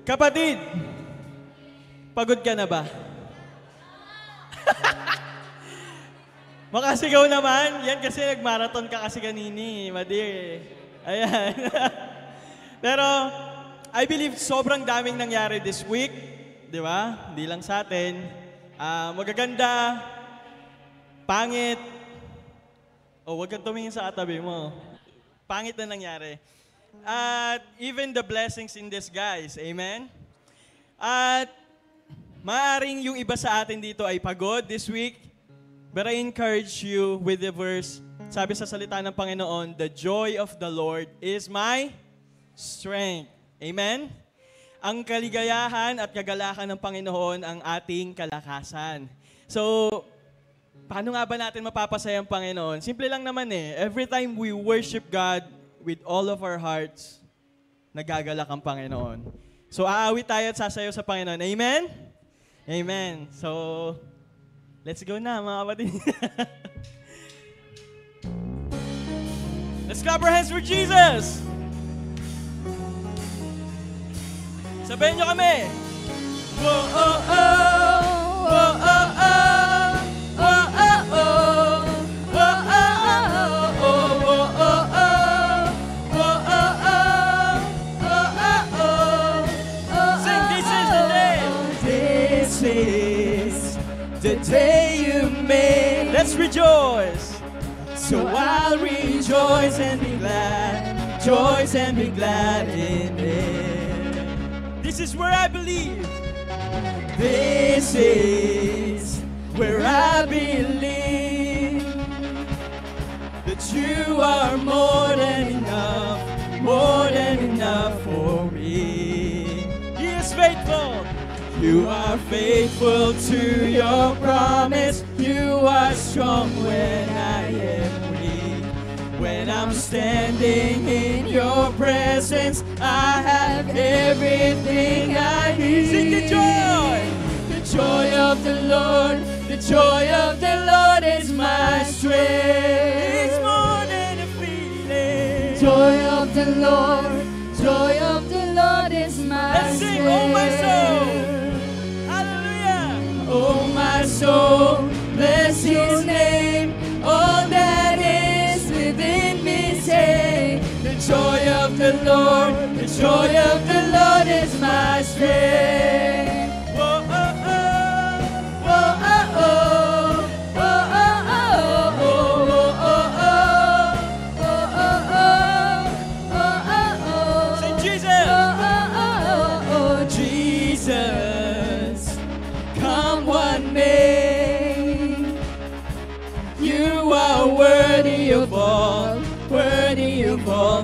Kapatid, pagod ka na ba? Makasigaw naman. Yan kasi nag-marathon ka kasi kanini. Madir. Ayan. Pero, I believe sobrang daming nangyari this week. Di ba? Hindi lang sa atin. Magaganda, pangit. Huwag kang tumingin sa katabi mo. Pangit na nangyari. At even the blessings in disguise. Amen? At maaring yung iba sa atin dito ay pagod this week. But I encourage you with the verse, sabi sa salita ng Panginoon, the joy of the Lord is my strength. Amen? Ang kaligayahan at kagalakan ng Panginoon ang ating kalakasan. So, paano nga ba natin mapapasaya ang Panginoon? Simple lang naman eh. Every time we worship God with all of our hearts, nagagalak ang Panginoon. So, aawit tayo at sasayaw sa Panginoon. Amen? Amen. So, let's go na mga kapatid. Let's clap our hands for Jesus! Sabayin nyo kami! Whoa, oh, oh! Whoa, oh, oh! Whoa, oh, oh! Whoa, oh, oh! Whoa, oh, oh! Whoa, oh, oh! Whoa, oh, oh! Sing, this is the day! This is the day you made. Let's rejoice! So I'll rejoice and be glad, rejoice and be glad in it. This is where I believe. This is where I believe that you are more than enough for me. He is faithful. You are faithful to your promise. You are strong when I am weak. When I'm standing in your presence, I have everything I need. Sing the joy of the Lord. The joy of the Lord is my strength. It's more than a feeling. Joy of the Lord is my strength. Let's sing, oh my soul. Hallelujah. Oh my soul, bless His name. All that is within me say, the joy of the Lord is my strength. Whoa, oh, oh, whoa, oh, oh, whoa, oh, oh, oh, oh, oh, sing Jesus. Jesus, come what may, you are worthy of all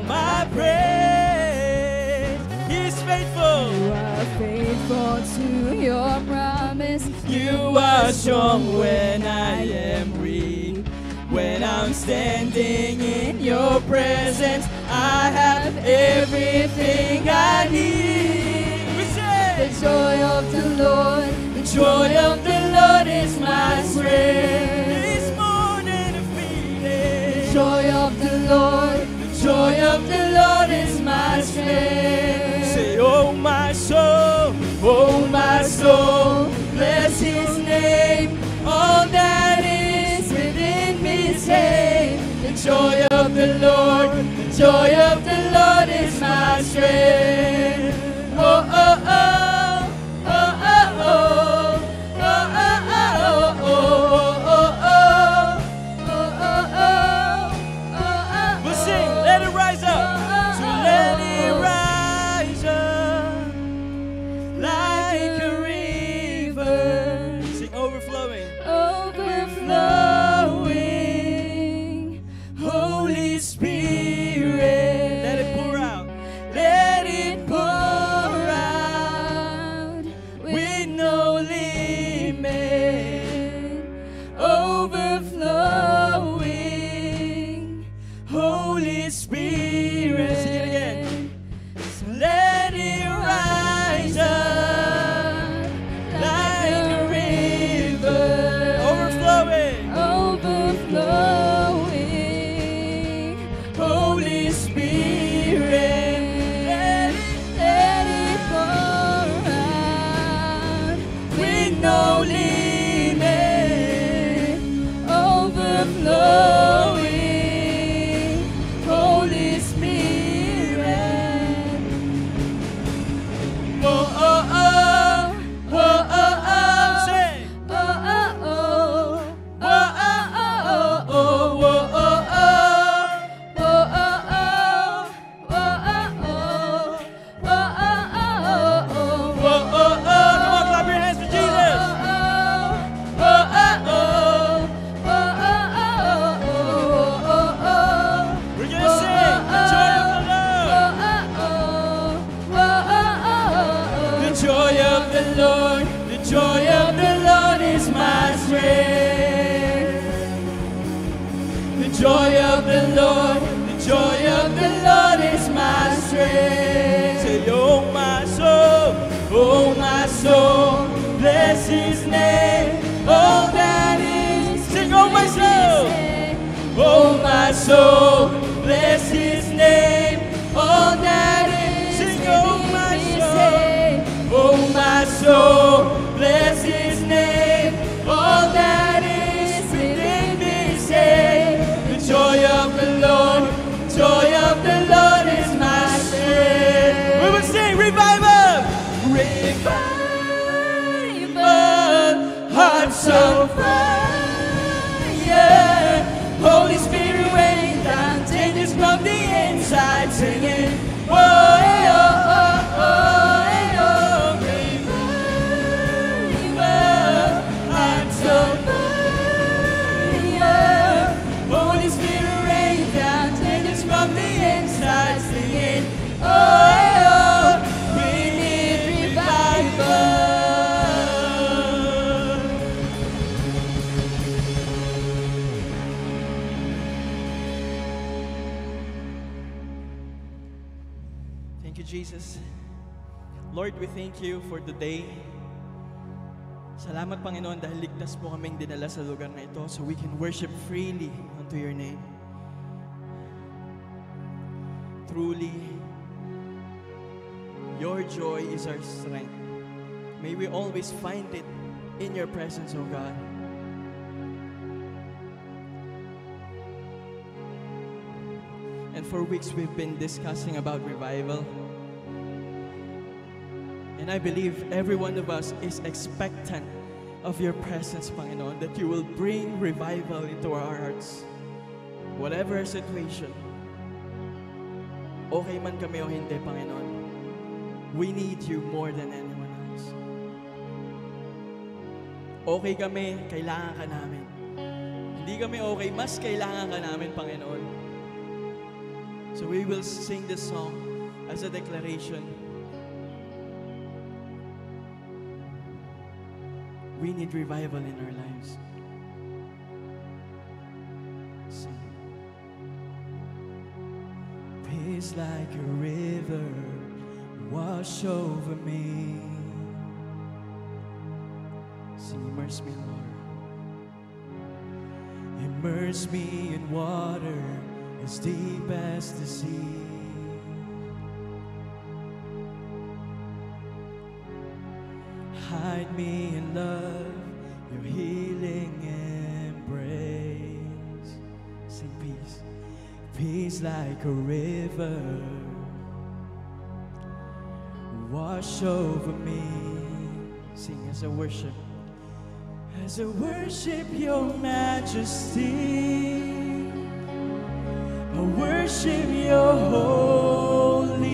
my praise. He's faithful. You are faithful to your promise. You are strong when I am weak. When I'm standing in your presence, I have everything I need. We say, The joy of the Lord is my strength. It's more than a feeling. joy of the Lord is my strength. Say, oh my soul, bless His name. All that is within me say, the joy of the Lord is my strength. Oh, oh, oh, oh, oh, oh, oh, oh, oh. We'll sing, let it rise up. So let it rise up like a river. Sing overflowing. Holy Spirit, Let it pour out. Let it pour joy of the Lord, the joy of the Lord is my strength. The joy of the Lord, the joy of the Lord is my strength. Say, oh my soul, bless His name. All that is, sing, oh my soul, bless His name. All that is, sing, oh my soul, bless His name. All that is within me, say, the joy of the Lord is my strength. We will sing revival, hearts on fire. Holy Spirit rain down, take us from the inside, singing, oh, oh, oh, oh, oh, revival, hearts on fire. Holy Spirit rain down, take us from the inside, singing, oh, oh, we need revival. Thank you, Jesus. Lord, we thank you for today. Salamat, Panginoon, dahil ligtas po kaming dinala sa lugar na ito so we can worship freely unto your name. Truly, your joy is our strength. May we always find it in your presence, O God. And for weeks we've been discussing about revival. And I believe every one of us is expectant of your presence, Panginoon, that you will bring revival into our hearts. Whatever our situation, okay man kami o hindi, Panginoon, we need you more than anyone else. Okay kami, kailangan ka namin. Hindi kami okay, mas kailangan ka namin, Panginoon. So we will sing this song as a declaration. We need revival in our lives. Sing. Peace like a river wash over me. Sing, immerse me, Lord. Immerse me in water as deep as the sea. Hide me in love, your healing embrace. Sing peace, peace like a river wash over me. Sing as I worship your majesty. I worship your holy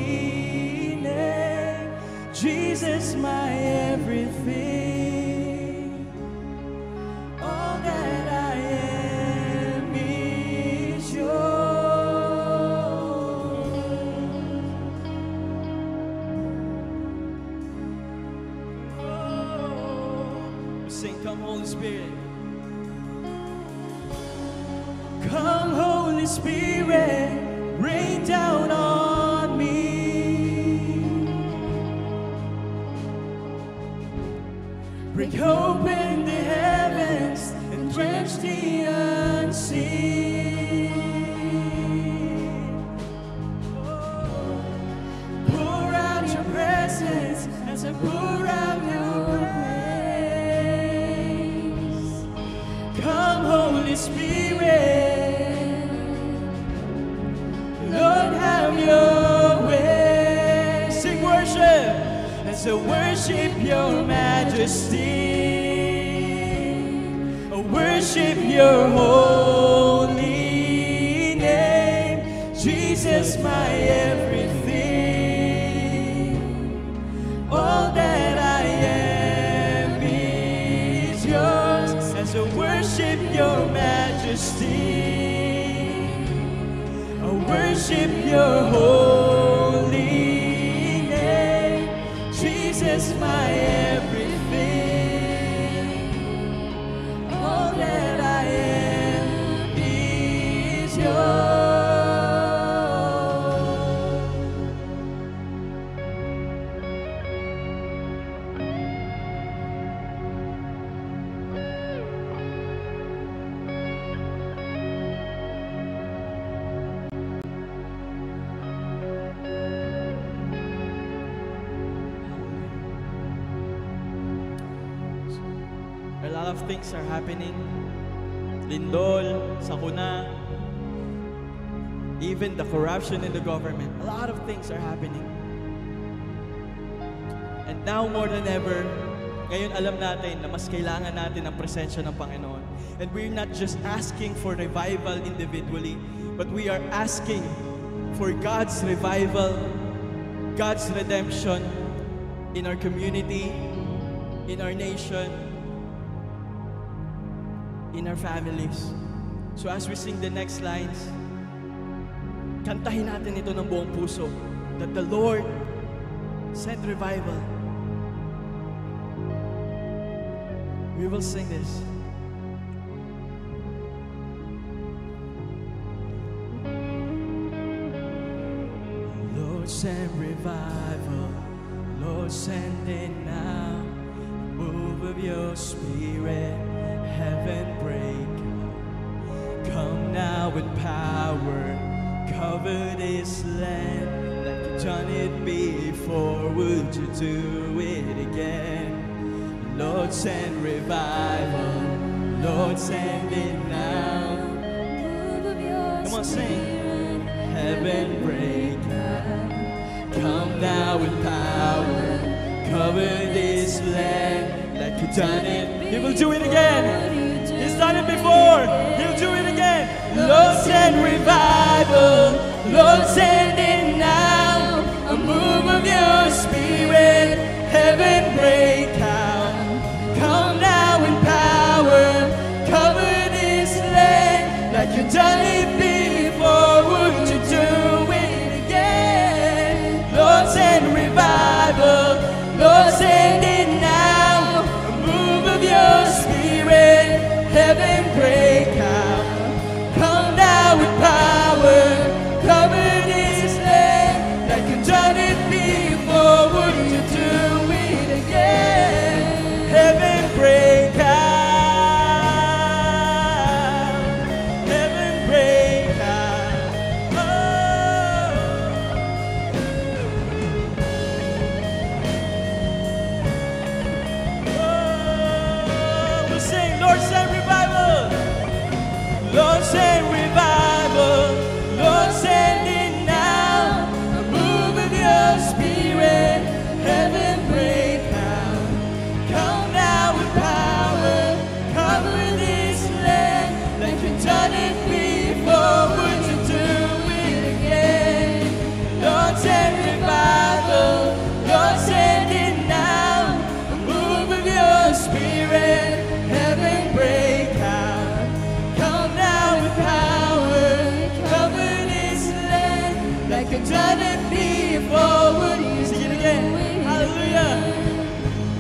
name, Jesus, my everything. All that I am is yours. Oh. Sing, come, Holy Spirit. Come, Holy Spirit, rain down on me. Break open the heavens and drench the unseen. Pour out your presence as I pour out your praise. Come, Holy Spirit. Lord, have your way. Sing worship as I worship your majesty. I worship your holy name, Jesus, my everything. All that I am is yours as I worship your majesty. Worship your holy name, Jesus. Jesus, my everything. All that I am is yours. A lot of things are happening. Lindol, Sakuna, even the corruption in the government. A lot of things are happening. And now more than ever, ngayon alam natin na mas kailangan natin ang presensya ng Panginoon. And we're not just asking for revival individually, but we are asking for God's revival, God's redemption in our community, in our nation, in our families. So as we sing the next lines, kantahin natin ito ng buong puso, that the Lord sent revival. We will sing this. Lord, send revival. Lord, send it now. Move of your spirit. Heaven break out. Come now with power. Cover this land like you've done it before. Would you do it again? Lord, send revival. Lord, send it now. Come on, sing. Heaven break out. Come now with power. Cover this land like you've done it. He will do it again. He's done it before. He'll do it again. Lord, send revival. Lord, send it now. A move of your spirit. Heaven break out. Come now in power. Cover this land like you've done it before. Would you do it again? Lord, send revival. Lord, send it now. A move of your spirit. Heaven break out. Come now with power. Cover this land like you've done it before. Would you do it again? Heaven break out. Heaven break out. Oh, we'll sing, Lord, send revival. Lord, send revival. Lord, send it now. A move of your spirit. Heaven break out. Come now with power. Cover this land like you've done it before. Would you do it again? Lord, send revival. Lord, send it now. A move of your spirit. Heaven break out. Come now with power. Cover this land like you've done it before. Would you sing it again? Hallelujah.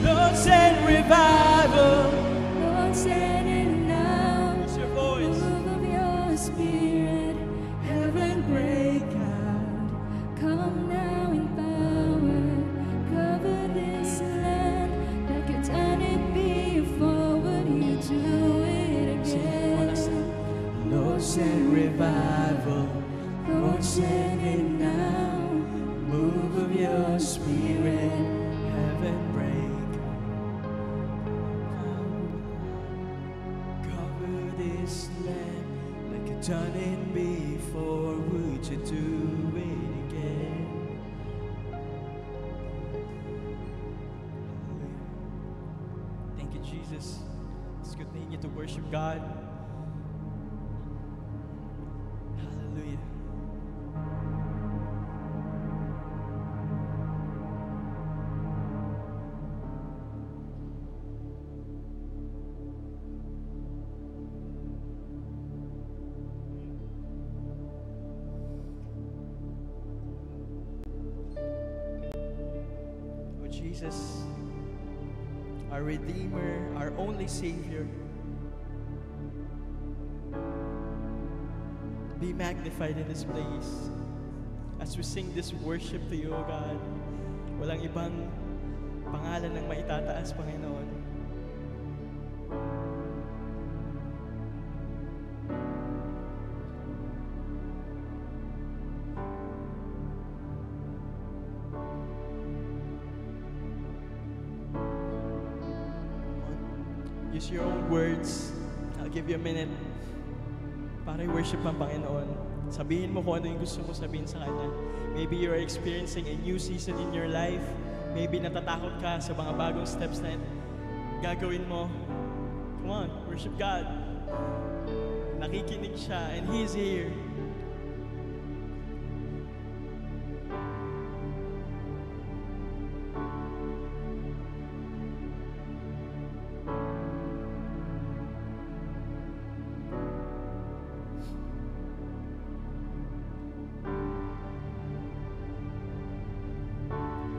Lord, send revival. Lord, send it now. It's your voice. Move of your spirit. Heaven break out. Come now in power. Cover this land like you've done it before. Would you do it again? Lord, send revival. Lord, send it now. Move of your spirit. Heaven break out. Cover this land like you've done it before. Would you do it again? Thank you, Jesus. Let's continue to worship God. Hallelujah. Oh, Jesus. Jesus, our Redeemer, our only Savior. Be magnified in this place as we sing this worship to you, O God. Walang ibang pangalan ng maitataas, Panginoon. Use your own words. I'll give you a minute para i-worship ang Panginoon. Sabihin mo kung ano yung gusto mo sabihin sa Kanya. Maybe you're experiencing a new season in your life. Maybe natatakot ka sa mga bagong steps na gagawin mo. Come on, worship God. Nakikinig siya and He is here.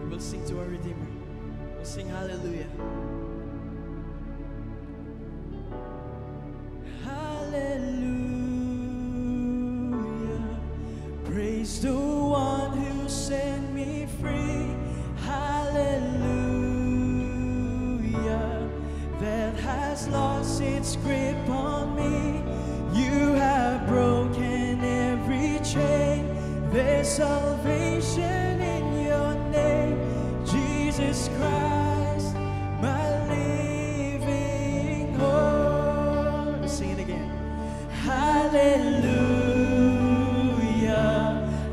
We'll sing to our Redeemer. We'll sing hallelujah. Hallelujah. Praise the one who set me free. Hallelujah. That has lost its grip on me. You have broken every chain. There's salvation in your name, Jesus Christ, my living hope. Sing it again. Hallelujah.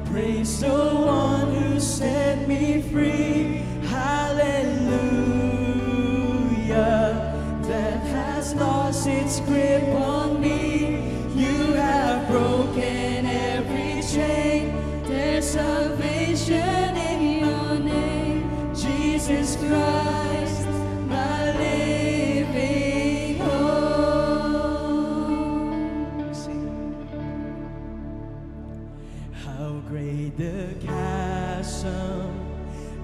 Praise the one who set me free. Hallelujah. That has lost its grip on me. You have broken every chain. There's salvation in your name, Jesus Christ, my living hope. Sing. How great the chasm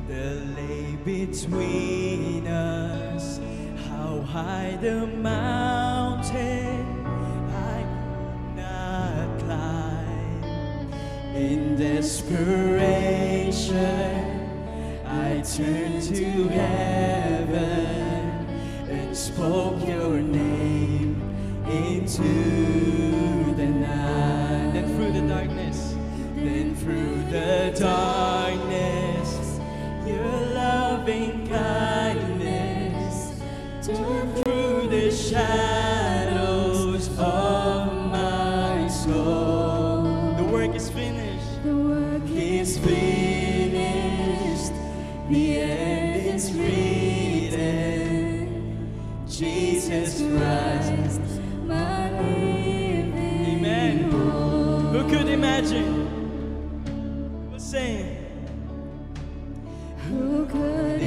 that lay between us, how high the mountain I could not climb. In desperation, I turned to heaven and spoke your name into the night. Then through the darkness, your loving kindness tore through the shadows of my soul. The work is finished. The work It's finished. The end is written. Jesus Christ, my living Amen. hope. Who could imagine? We'll sing. Who could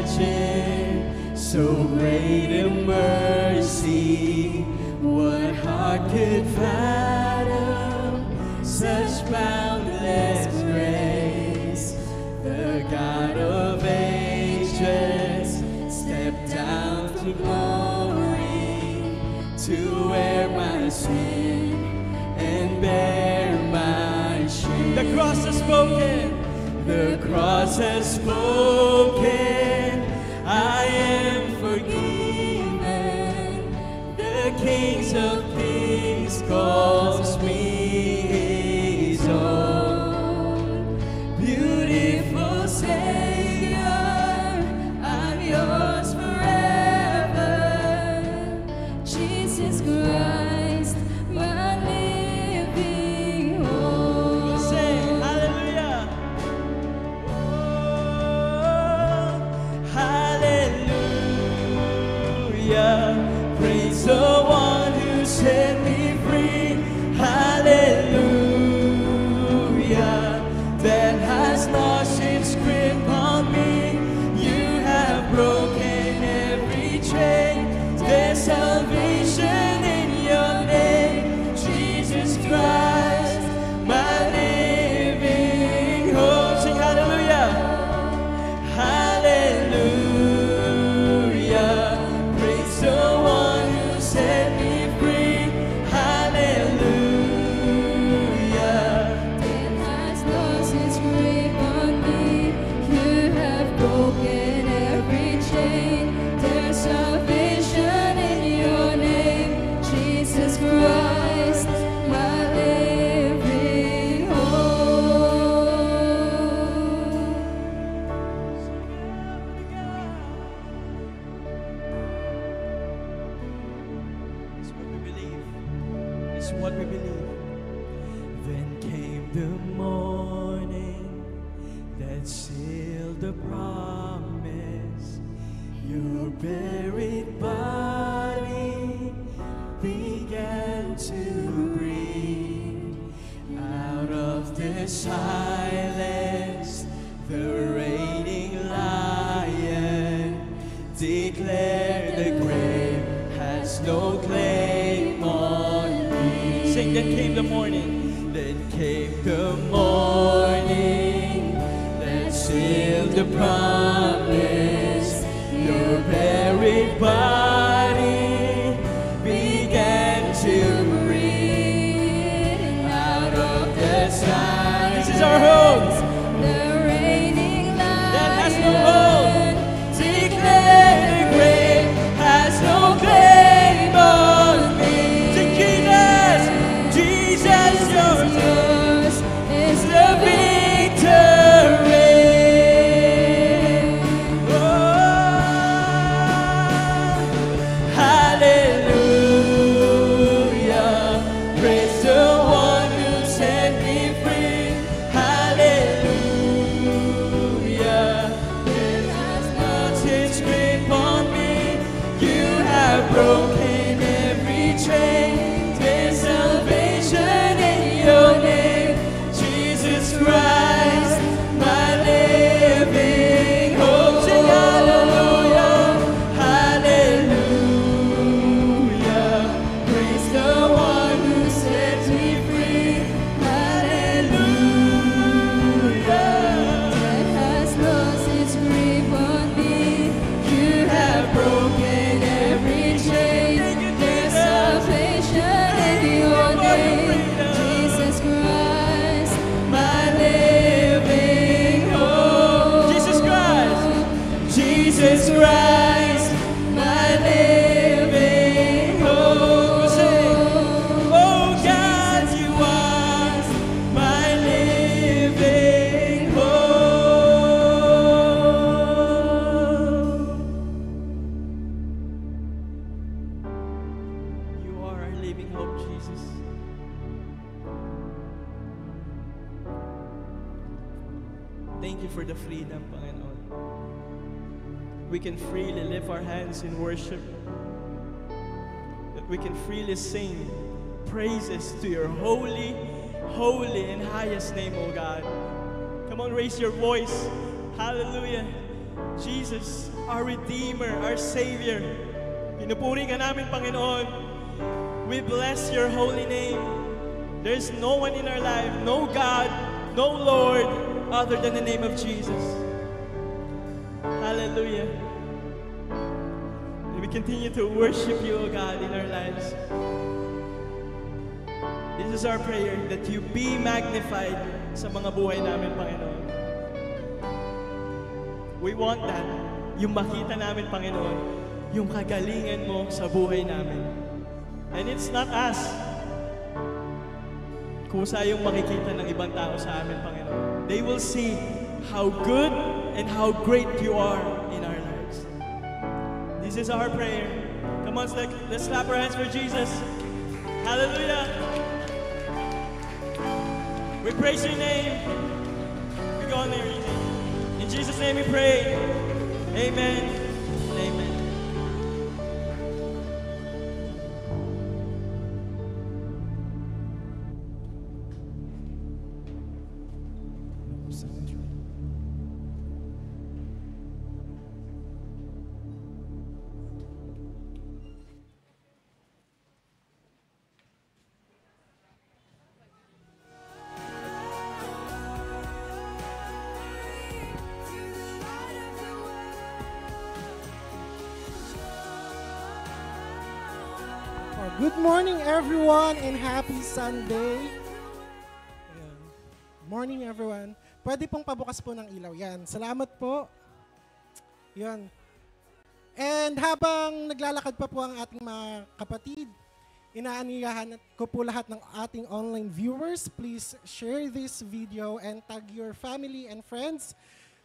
Imagine so great a mercy. What heart could fathom such boundless grace? The God of ages stepped down to glory to wear my sin and bear my shame. The cross has spoken. The cross has spoken. I am forgiven. The King of Kings calls me his own. Beautiful Savior, I'm yours forever. Jesus Christ, my living hope. We'll sing hallelujah. Oh, what we believe. Then came the morning that sealed the promise. Your buried body began to breathe. Out of the silence, the reigning lion declared the grave has no claim on me. Sing, then came the morning. Then came the morning that sealed the promise. Your buried body began to breathe. Out of the silence, this is our hope. The reigning lion That has no hold. Declare the grave has no claim on me. Sing Jesus, Jesus, yours is the victory. Oh, hallelujah. Praise the one who set me free. Hallelujah. It has not its grip on me. You have broken every chain. There's salvation in your name. Jesus Christ, my living hope. Sing hallelujah, hallelujah. Praise the one who sets me free. Hallelujah. that has lost its grip on me. You have broken every chain. There's salvation in your name, Jesus Christ, My living hope. Jesus Christ, Jesus Christ, my living hope. Sing, oh God, you are my living hope. You are our living hope, Jesus. Thank you for the freedom, Panginoon. We can freely lift our hands in worship. That we can freely sing praises to your holy, holy and highest name, O God. Come on, raise your voice. Hallelujah. Jesus, our Redeemer, our Savior. Pinupuri ka namin, Panginoon. We bless your holy name. There's no one in our life, no God, no Lord, other than the name of Jesus. Hallelujah. And we continue to worship you, O God, in our lives. This is our prayer, that you be magnified sa mga buhay namin, Panginoon. We want that. Yung makita namin, Panginoon, yung kagalingan mo sa buhay namin. And it's not us. Kusa yung makikita ng ibang tao sa amin, Panginoon. They will see how good and how great you are in our lives. This is our prayer. Come on, let's clap our hands for Jesus. Hallelujah. We praise your name. We go on there. In Jesus' name we pray. Amen. Amen. Good morning, everyone, and happy Sunday. Ayan. Morning, everyone. Pwede pong pabukas po ng ilaw. Yan. Salamat po. Yan. And habang naglalakad pa po ang ating mga kapatid, inaaniyahan ko po lahat ng ating online viewers. Please share this video and tag your family and friends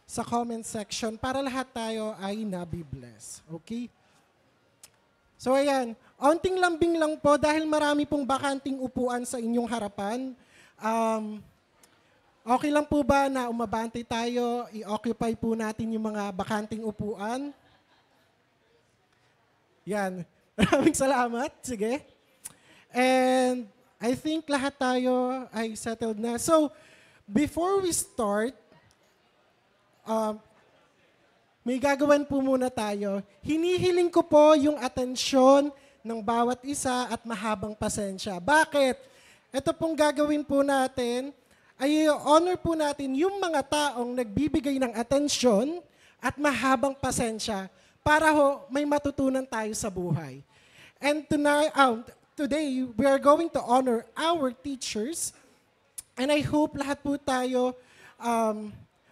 sa comment section para lahat tayo ay nabibless. Okay? So ayan, onting lambing lang po dahil marami pong bakanting upuan sa inyong harapan. Okay lang po ba na umabante tayo, i-occupy po natin yung mga bakanting upuan? Yan. Maraming salamat. Sige. And I think lahat tayo ay settled na. So, before we start, may gagawin po muna tayo. Hinihiling ko po yung atensyon ng bawat isa at mahabang pasensya. Bakit? Ito pong gagawin po natin ay honor po natin yung mga taong nagbibigay ng atensyon at mahabang pasensya para may matutunan tayo sa buhay. And today, we are going to honor our teachers. And I hope lahat po tayo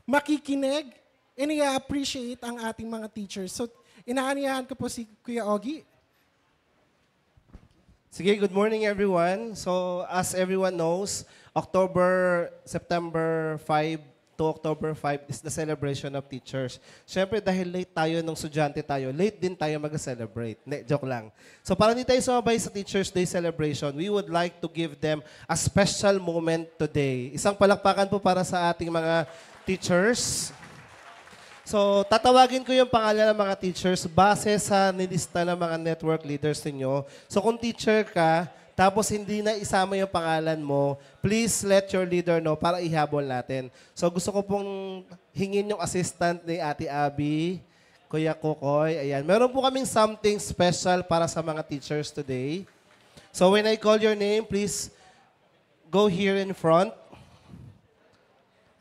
makikinig and i-appreciate ang ating mga teachers. So, inaaniyahan ko po si Kuya Ogie. Sige, good morning everyone. So, as everyone knows, September 5 to October 5 is the celebration of teachers. Siyempre, dahil late tayo nung estudyante tayo, late din tayo mag-celebrate. Joke lang. So, para hindi tayo sumabay sa Teachers Day celebration, we would like to give them a special moment today. Isang palakpakan po para sa ating mga teachers. So, tatawagin ko yung pangalan ng mga teachers base sa nilista ng mga network leaders ninyo. So, kung teacher ka, tapos hindi na isama yung pangalan mo, please let your leader know para ihabol natin. So, gusto ko pong hingin yung assistant ni Ate Abby, Kuya Kokoy. Ayan. Meron po kaming something special para sa mga teachers today. So, when I call your name, please go here in front.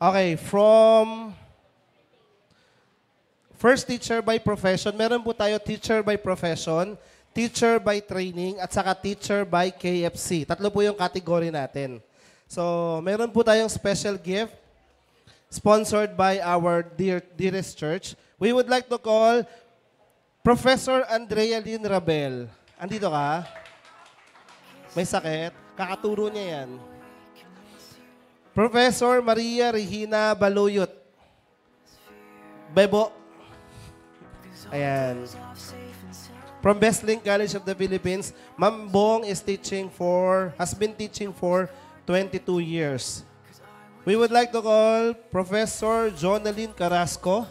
Okay, from first teacher by profession, meron po tayo teacher by profession, teacher by training, at saka teacher by KFC. Tatlo po yung category natin. So, meron po tayong special gift sponsored by our dearest church. We would like to call Professor Andrea Lynn Rabel. Andito ka? May sakit? Kakaturo niya yan. Professor Maria Regina Baluyot. Bebo. Ayan. From Besling College of the Philippines, Ma'am Bong has been teaching for 22 years. We would like to call Professor Jonalyn Carrasco.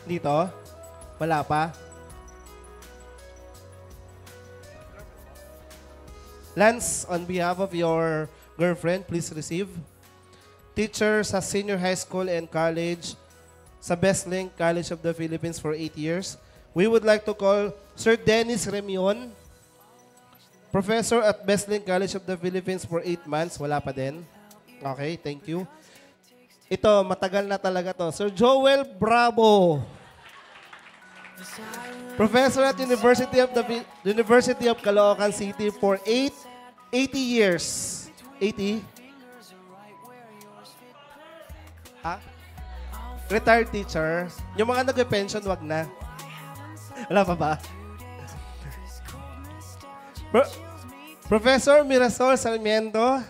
Dito? Wala pa? Lance, on behalf of your girlfriend, please receive. Teacher sa senior high school and college sa Besling College of the Philippines for 8 years. We would like to call Sir Dennis Remion, professor at Besling College of the Philippines for 8 months. Wala pa din. Okay, thank you. Ito, matagal na talaga to. Sir Joel Bravo, professor at University of Caloocan City for 80 years. 80? Ha? Retired teacher. Yung mga nag-pension, wag na. Wala pa ba? Professor Mirasol Sarmiento.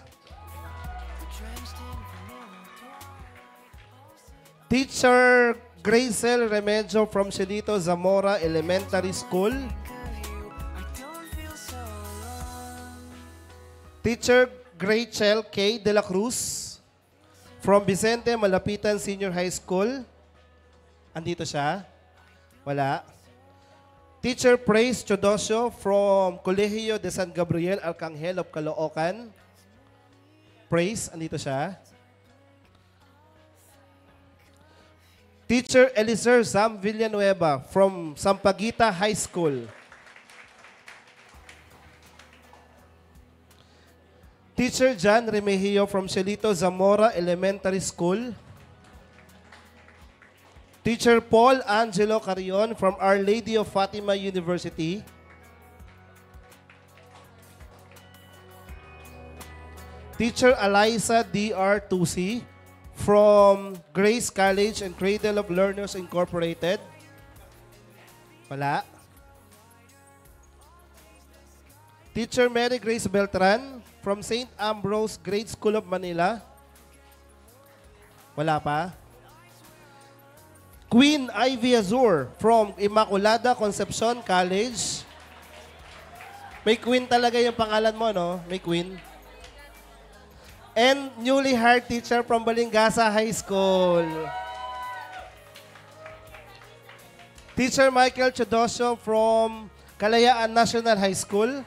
Teacher Gracel Remedio from Celito Zamora Elementary School. Teacher Grachel K. De La Cruz from Vicente Malapitan Senior High School. Andito siya? Wala. Teacher Praise Chodosio from Colegio de San Gabriel Arcangel of Caloocan. Praise, andito siya. Teacher Elizer Sam Villanueva from Sampaguita High School. Teacher John Remigio from Celito Zamora Elementary School. Teacher Paul Angelo Carion from Our Lady of Fatima University. Teacher Eliza D.R. Tusi from Grace College and Cradle of Learners Incorporated. Wala. Teacher Mary Grace Beltran from St. Ambrose Grade School of Manila. Wala pa. Queen Ivy Azur from Immaculada Concepcion College. May Queen talaga yung pangalan mo, no? May Queen. And newly hired teacher from Balingasa High School. Teacher Michael Chodosio from Kalayaan National High School.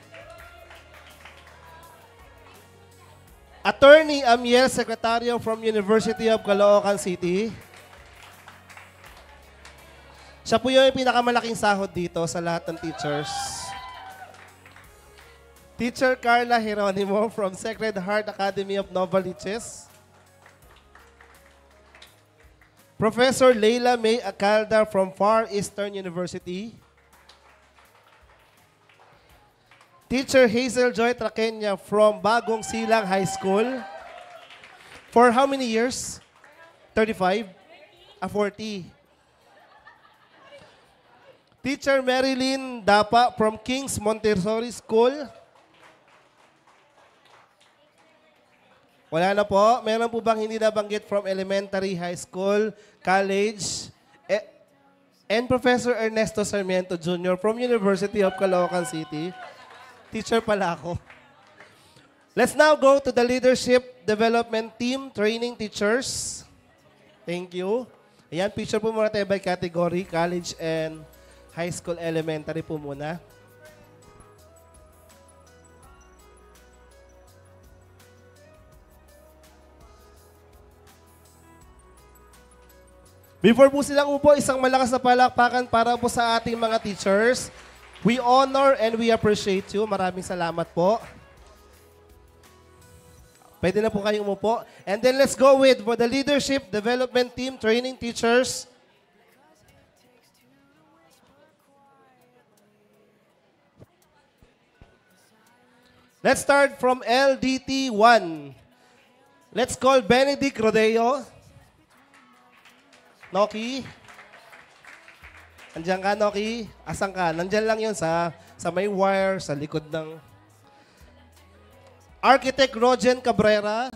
Attorney Amiel Secretario from University of Caloocan City. Siya po yung pinakamalaking sahod dito sa lahat ng teachers. Teacher Carla Geronimo from Sacred Heart Academy of Novaliches. Professor Leila May Acalda from Far Eastern University. Teacher Hazel Joy Traqueña from Bagong Silang High School. For how many years? 35? 40. Teacher Marilyn Dapa from King's Montessori School. Wala na po. Meron po bang hindi nabanggit from elementary, high school, college? And Professor Ernesto Sarmiento Jr. from University of Caloocan City. Teacher pala ako. Let's now go to the Leadership Development Team Training Teachers. Thank you. Ayan, picture po muna tayo by category, college and high school, elementary po muna. Before po silang upo, isang malakas na palakpakan para po sa ating mga teachers. We honor and we appreciate you. Maraming salamat po. Pwede na po kayong umupo. And then let's go with for the Leadership Development Team Training Teachers. Let's start from LDT 1. Let's call Benedict Rodeo. Noki. Andiyan ka, Noki? Asan ka? Nandiyan lang yun sa may wire, sa likod ng... Architect Rogen Cabrera.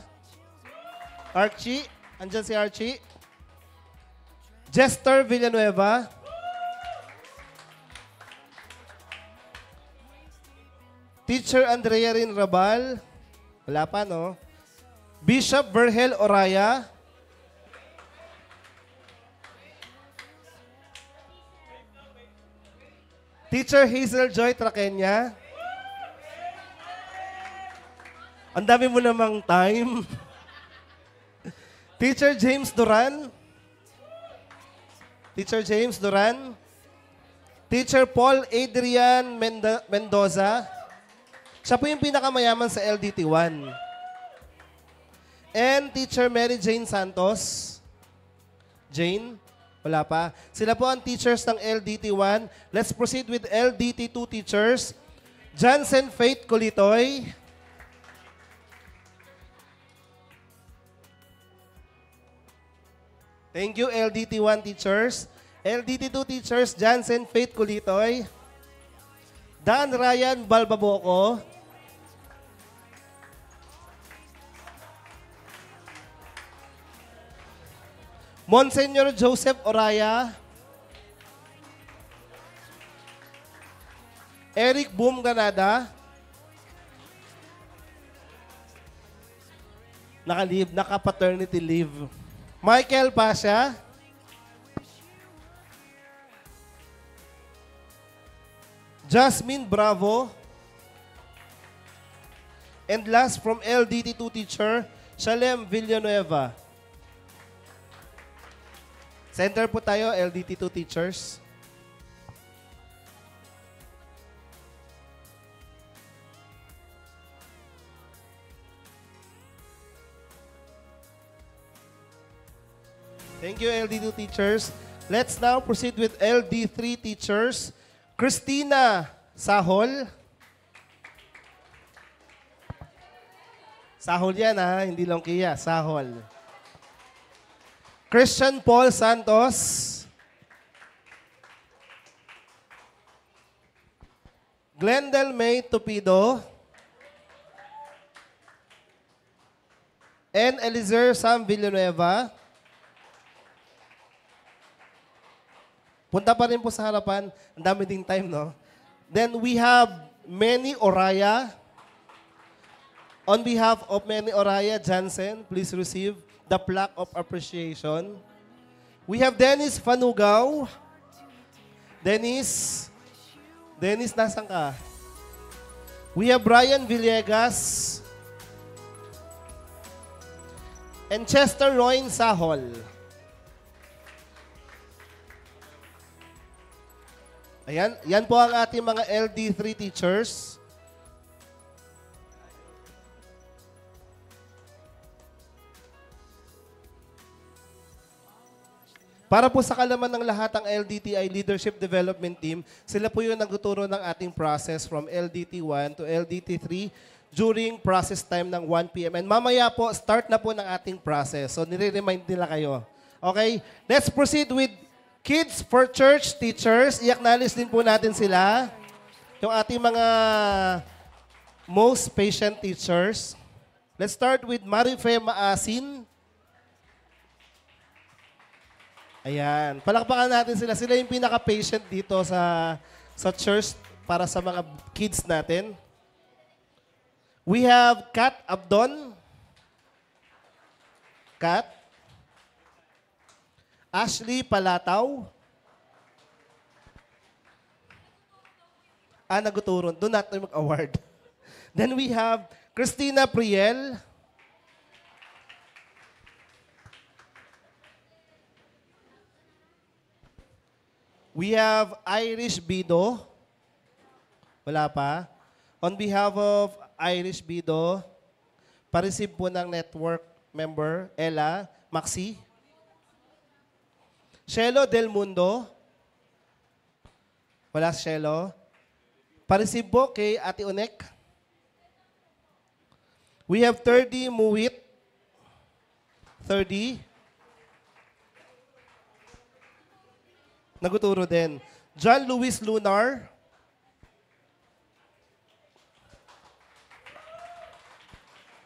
Archie. Andiyan si Archie. Jester Villanueva. Teacher Andrea Rin Rabal. Wala pa, no? Bishop Vergel Oraya. Teacher Hazel Joy Traqueña. Ang dami mo namang time. Teacher James Duran. Teacher James Duran. Teacher Paul Adrian Mendoza. Siya po yung pinakamayaman sa LDT 1. And Teacher Mary Jane Santos. Jane? Wala pa. Sila po ang teachers ng LDT 1. Let's proceed with LDT 2 teachers. Jansen Faith Colitoy. Thank you, LDT 1 teachers. LDT 2 teachers, Jansen Faith Colitoy. Dan Ryan Balbaboco. Monsignor Joseph Oraya. Eric Boom Ganada. Naka-leave, naka-paternity leave. Michael Pasha. Jasmine Bravo. And last from LDT2 teacher, Shalem Villanueva. Center po tayo, LDT2 teachers. Thank you, LD2 teachers. Let's now proceed with LD3 teachers. Christina Sahol. Sahol yan ha, hindi lang kaya. Sahol. Christian Paul Santos. Glendale May Tupido. And Elizer Sam Villanueva. Punta pa rin po sa harapan. Ang dami ding time, no? Then we have Manny Oraya. On behalf of Manny Oraya Jansen, please receive the plaque of appreciation. We have Dennis Fanugaw. Dennis, nasan ka? We have Brian Villegas. And Chester Royn Sahol. Ayan, yan po ang ating mga LD3 teachers. Para po sa kalaman ng lahat ang LDTI Leadership Development Team, sila po yung nagtuturo ng ating process from LDT1 to LDT3 during process time ng 1 p.m. And mamaya po, start na po ng ating process. So, nire-remind nila kayo. Okay? Let's proceed with Kids for Church teachers. I-acknowledge din po natin sila. Yung ating mga most patient teachers. Let's start with Marife Maasin. Ayan. Palakpakan natin sila. Sila yung pinaka-patient dito sa church para sa mga kids natin. We have Kat Abdon. Kat. Ashley Palataw. Naguturon. Doon natin mag-award. Then we have Christina Priel. We have Irish Bido. Wala pa. On behalf of Irish Bido, pa-receive po ng network member, Ella Maxi. Shelo Del Mundo. Wala si Shelo. Pa-receive po kay Ate Onek. We have 30 Muwit. 30. Naguturo din. John Luis Lunar.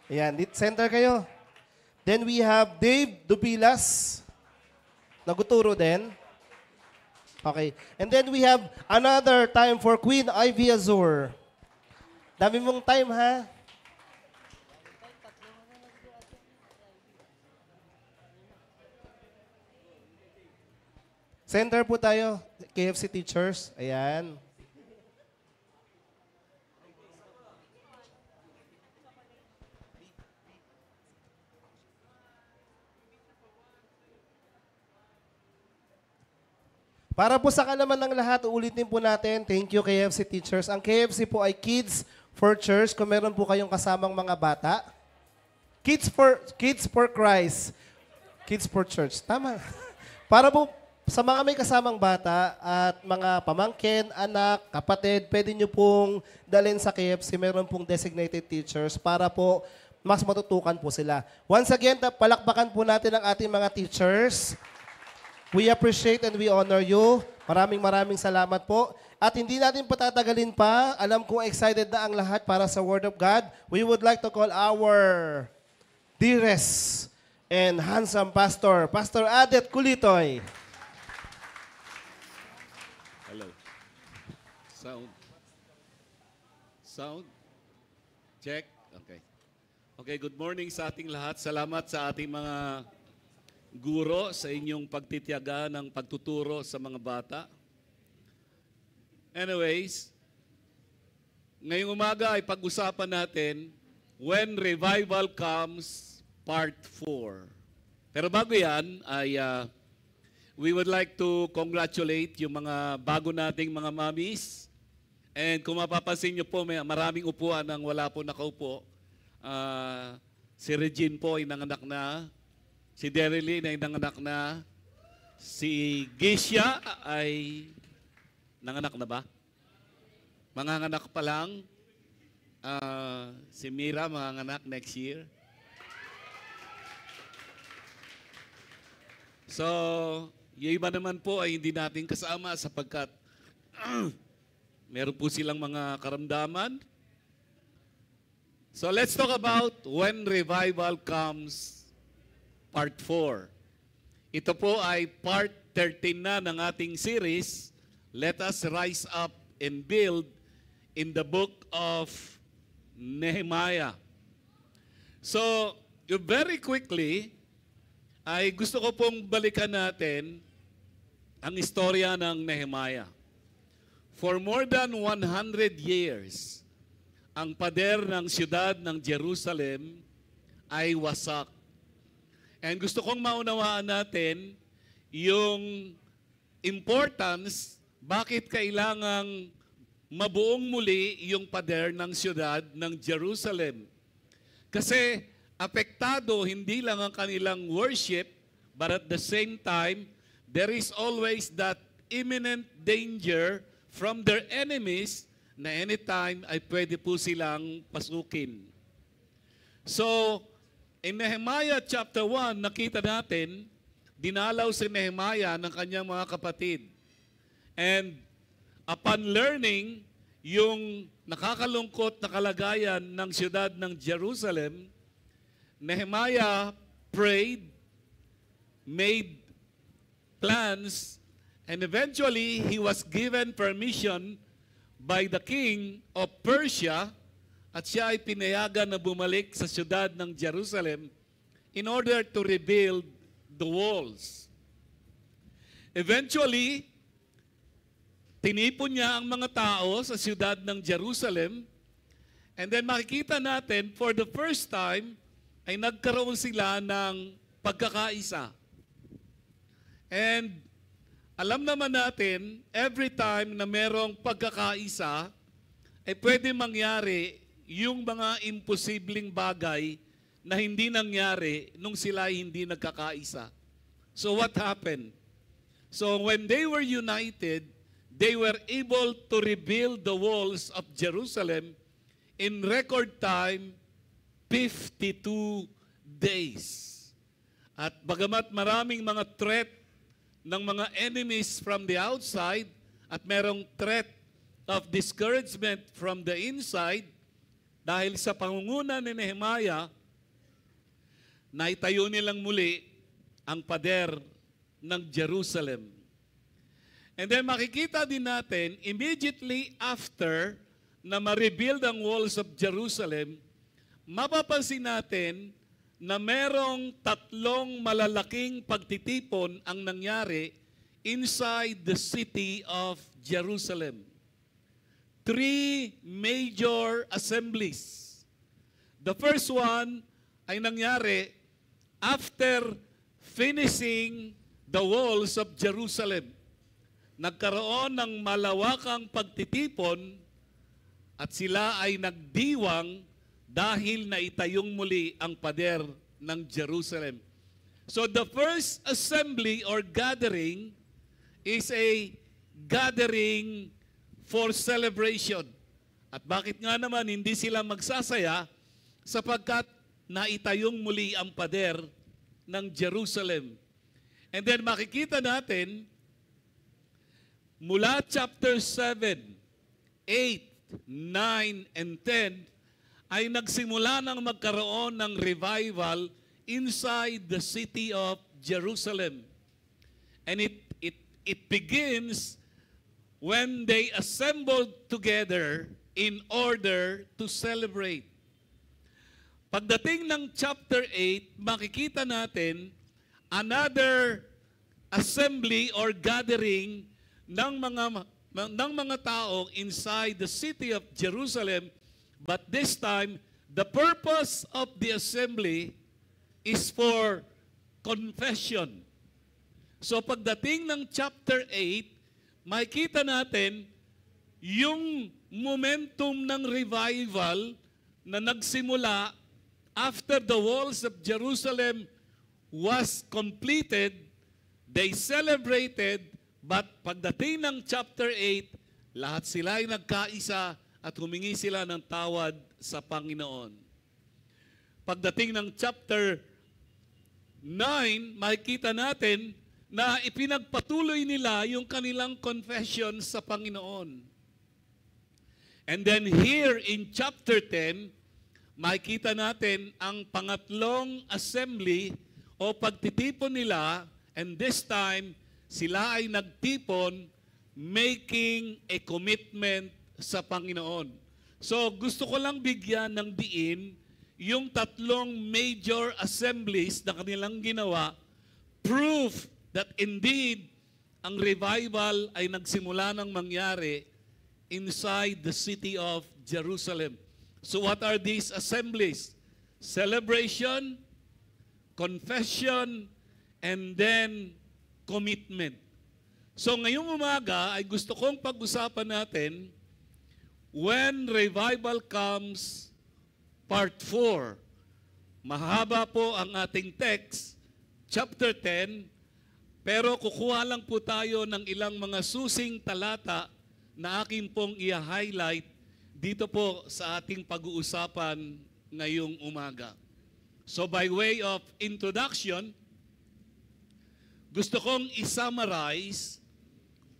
Ayan, center kayo. Then we have Dave Dupilas. Naguturo din. Okay. And then we have another time for Queen Ivy Azur. Dami mong time, ha? Center po tayo, KFC teachers. Ayan. Para po sa kalaman ng lahat, ulitin po natin, thank you KFC teachers. Ang KFC po ay Kids for Church. Kung meron po kayong kasamang mga bata. Kids for Christ. Kids for Church. Tama. Para po sa mga may kasamang bata at mga pamangkin, anak, kapatid, pwede nyo pong dalhin sa KFC. Meron pong designated teachers para po mas matutukan po sila. Once again, palakpakan po natin ang ating mga teachers. We appreciate and we honor you. Maraming salamat po. At hindi natin patatagalin pa. Alam kong excited na ang lahat para sa Word of God. We would like to call our dearest and handsome pastor, Pastor Adet Kulitoy. Hello. Sound? Check? Okay. Okay, good morning sa ating lahat. Salamat sa ating mga guro sa inyong pagtitiyaga ng pagtuturo sa mga bata. Anyways, ngayong umaga ay pag-usapan natin When Revival Comes, Part 4. Pero bago yan, ay we would like to congratulate yung mga bago nating mga mommies. And kung mapapansin nyo po, may maraming upuan nang wala po nakaupo. Si Regine po ay nanganak na. Si Derilyn ay nanganak na. Si Geisha ay nanganak na ba? Manganganak pa lang. Si Mira manganganak next year. So, yung iba naman po ay hindi natin kasama sapagkat meron po silang mga karamdaman. So, let's talk about When Revival Comes, Part 4. Ito po ay part 13 na ng ating series, Let Us Rise Up and Build in the book of Nehemiah. So, very quickly, ay gusto ko pong balikan natin ang istorya ng Nehemiah. For more than 100 years, ang pader ng siyudad ng Jerusalem ay wasak. And gusto kong maunawaan natin yung importance, bakit kailangang mabuong muli yung pader ng siyudad ng Jerusalem. Kasi apektado hindi lang ang kanilang worship, but at the same time, there is always that imminent danger from their enemies na anytime ay pwede po silang pasukin. So, in Nehemiah chapter 1, nakita natin, dinalaw si Nehemiah ng kanyang mga kapatid. And upon learning yung nakakalungkot na kalagayan ng siyudad ng Jerusalem, Nehemiah prayed, made plans, and eventually he was given permission by the king of Persia at siya ay pinayagan na bumalik sa siyudad ng Jerusalem in order to rebuild the walls. Eventually, tinipon niya ang mga tao sa siyudad ng Jerusalem, and then makikita natin for the first time ay nagkaroon sila ng pagkakaisa. And alam naman natin, every time na merong pagkakaisa, ay pwede mangyari yung mga imposibleng bagay na hindi nangyari nung sila hindi nagkakaisa. So what happened? So when they were united, they were able to rebuild the walls of Jerusalem in record time, 52 days. At bagamat maraming mga threat ng mga enemies from the outside at merong threat of discouragement from the inside, dahil sa pangunguna ni Nehemiah, naitayo nilang muli ang pader ng Jerusalem. And then makikita din natin, immediately after na ma-rebuild ang walls of Jerusalem, mapapansin natin na merong tatlong malalaking pagtitipon ang nangyari inside the city of Jerusalem. 3 major assemblies. The first one ay nangyari after finishing the walls of Jerusalem. Nagkaroon ng malawakang pagtitipon at sila ay nagdiwang dahil naitayong muli ang pader ng Jerusalem. So the first assembly or gathering is a gathering for celebration. At bakit nga naman hindi sila magsasaya? Sapagkat naitayong muli ang pader ng Jerusalem. And then makikita natin, mula chapter 7, 8, 9, and 10, ay nagsimula ng magkaroon ng revival inside the city of Jerusalem. And it begins when they assembled together in order to celebrate. Pagdating ng chapter 8, makikita natin another assembly or gathering ng mga tao inside the city of Jerusalem. But this time, the purpose of the assembly is for confession. So pagdating ng chapter 8, makikita natin yung momentum ng revival na nagsimula after the walls of Jerusalem was completed. They celebrated, but pagdating ng chapter 8, lahat sila ay nagkaisa at humingi sila ng tawad sa Panginoon. Pagdating ng chapter 9, makikita natin na ipinagpatuloy nila yung kanilang confession sa Panginoon. And then here in chapter 10, makikita natin ang pangatlong assembly o pagtitipon nila, and this time, sila ay nagtipon making a commitment sa Panginoon. So gusto ko lang bigyan ng diin yung tatlong major assemblies na kanilang ginawa, proof that indeed ang revival ay nagsimula ng mangyari inside the city of Jerusalem. So what are these assemblies? Celebration, confession, and then commitment. So ngayong umaga ay gusto kong pag-usapan natin when revival comes, part 4. Mahaba po ang ating text, chapter 10, pero kukuha lang po tayo ng ilang mga susing talata na akin pong i-highlight dito po sa ating pag-uusapan ngayong umaga. So by way of introduction, gusto kong i-summarize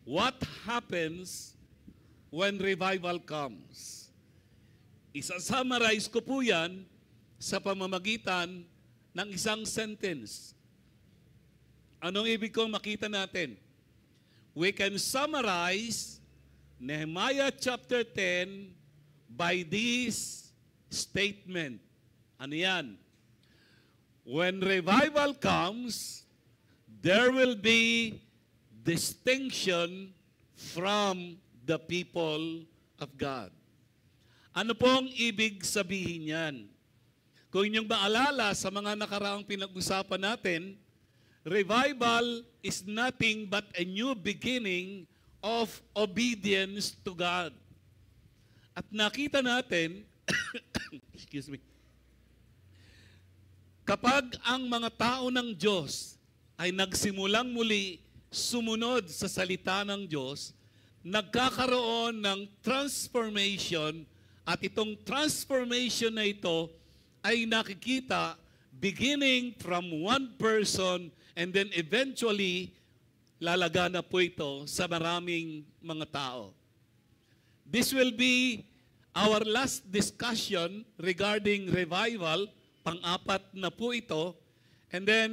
what happens when revival comes. Isa-summarize ko po yan sa pamamagitan ng isang sentence. Anong ibig kong makita natin? We can summarize Nehemiah chapter 10 by this statement. Ano yan? When revival comes, there will be distinction from the people of God. Ano pong ibig sabihin yan? Kung inyong maalala sa mga nakaraang pinag-usapan natin, revival is nothing but a new beginning of obedience to God. At nakita natin, excuse me, kapag ang mga tao ng Diyos ay nagsimulang muli sumunod sa salita ng Diyos, nagkakaroon ng transformation at itong transformation na ito ay nakikita beginning from one person and then eventually lalagana po ito sa maraming mga tao. This will be our last discussion regarding revival, pang-apat na po ito. And then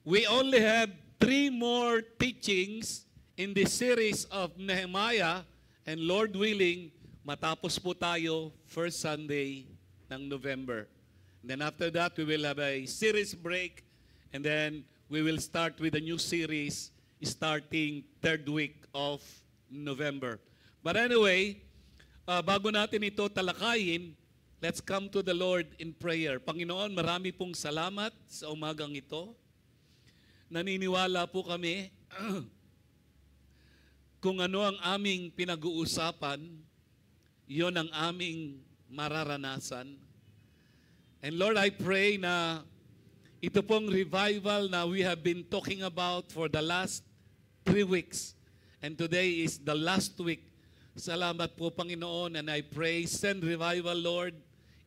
we only have 3 more teachings in this series of Nehemiah, and Lord willing, matapos po tayo first Sunday ng November. And then after that, we will have a series break, and then we will start with a new series starting 3rd week of November. But anyway, bago natin ito talakayin, let's come to the Lord in prayer. Panginoon, marami pong salamat sa umagang ito. Naniniwala po kami kung ano ang aming pinag-uusapan, yon ang aming mararanasan. And Lord, I pray na ito pong revival na we have been talking about for the last 3 weeks. And today is the last week. Salamat po, Panginoon, and I pray, send revival, Lord,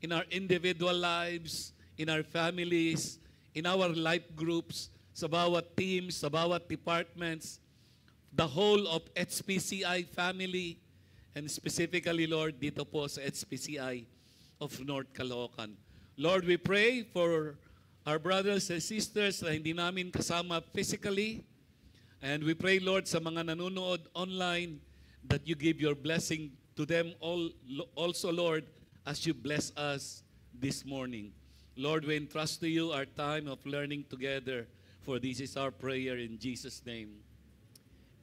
in our individual lives, in our families, in our life groups, sa bawat teams, sa bawat departments, the whole of HPCI family, and specifically, Lord, dito po sa HPCI of North Caloocan. Lord, we pray for our brothers and sisters na hindi namin kasama physically, and we pray, Lord, sa mga nanonood online, that you give your blessing to them all, also, Lord, as you bless us this morning. Lord, we entrust to you our time of learning together, for this is our prayer in Jesus' name.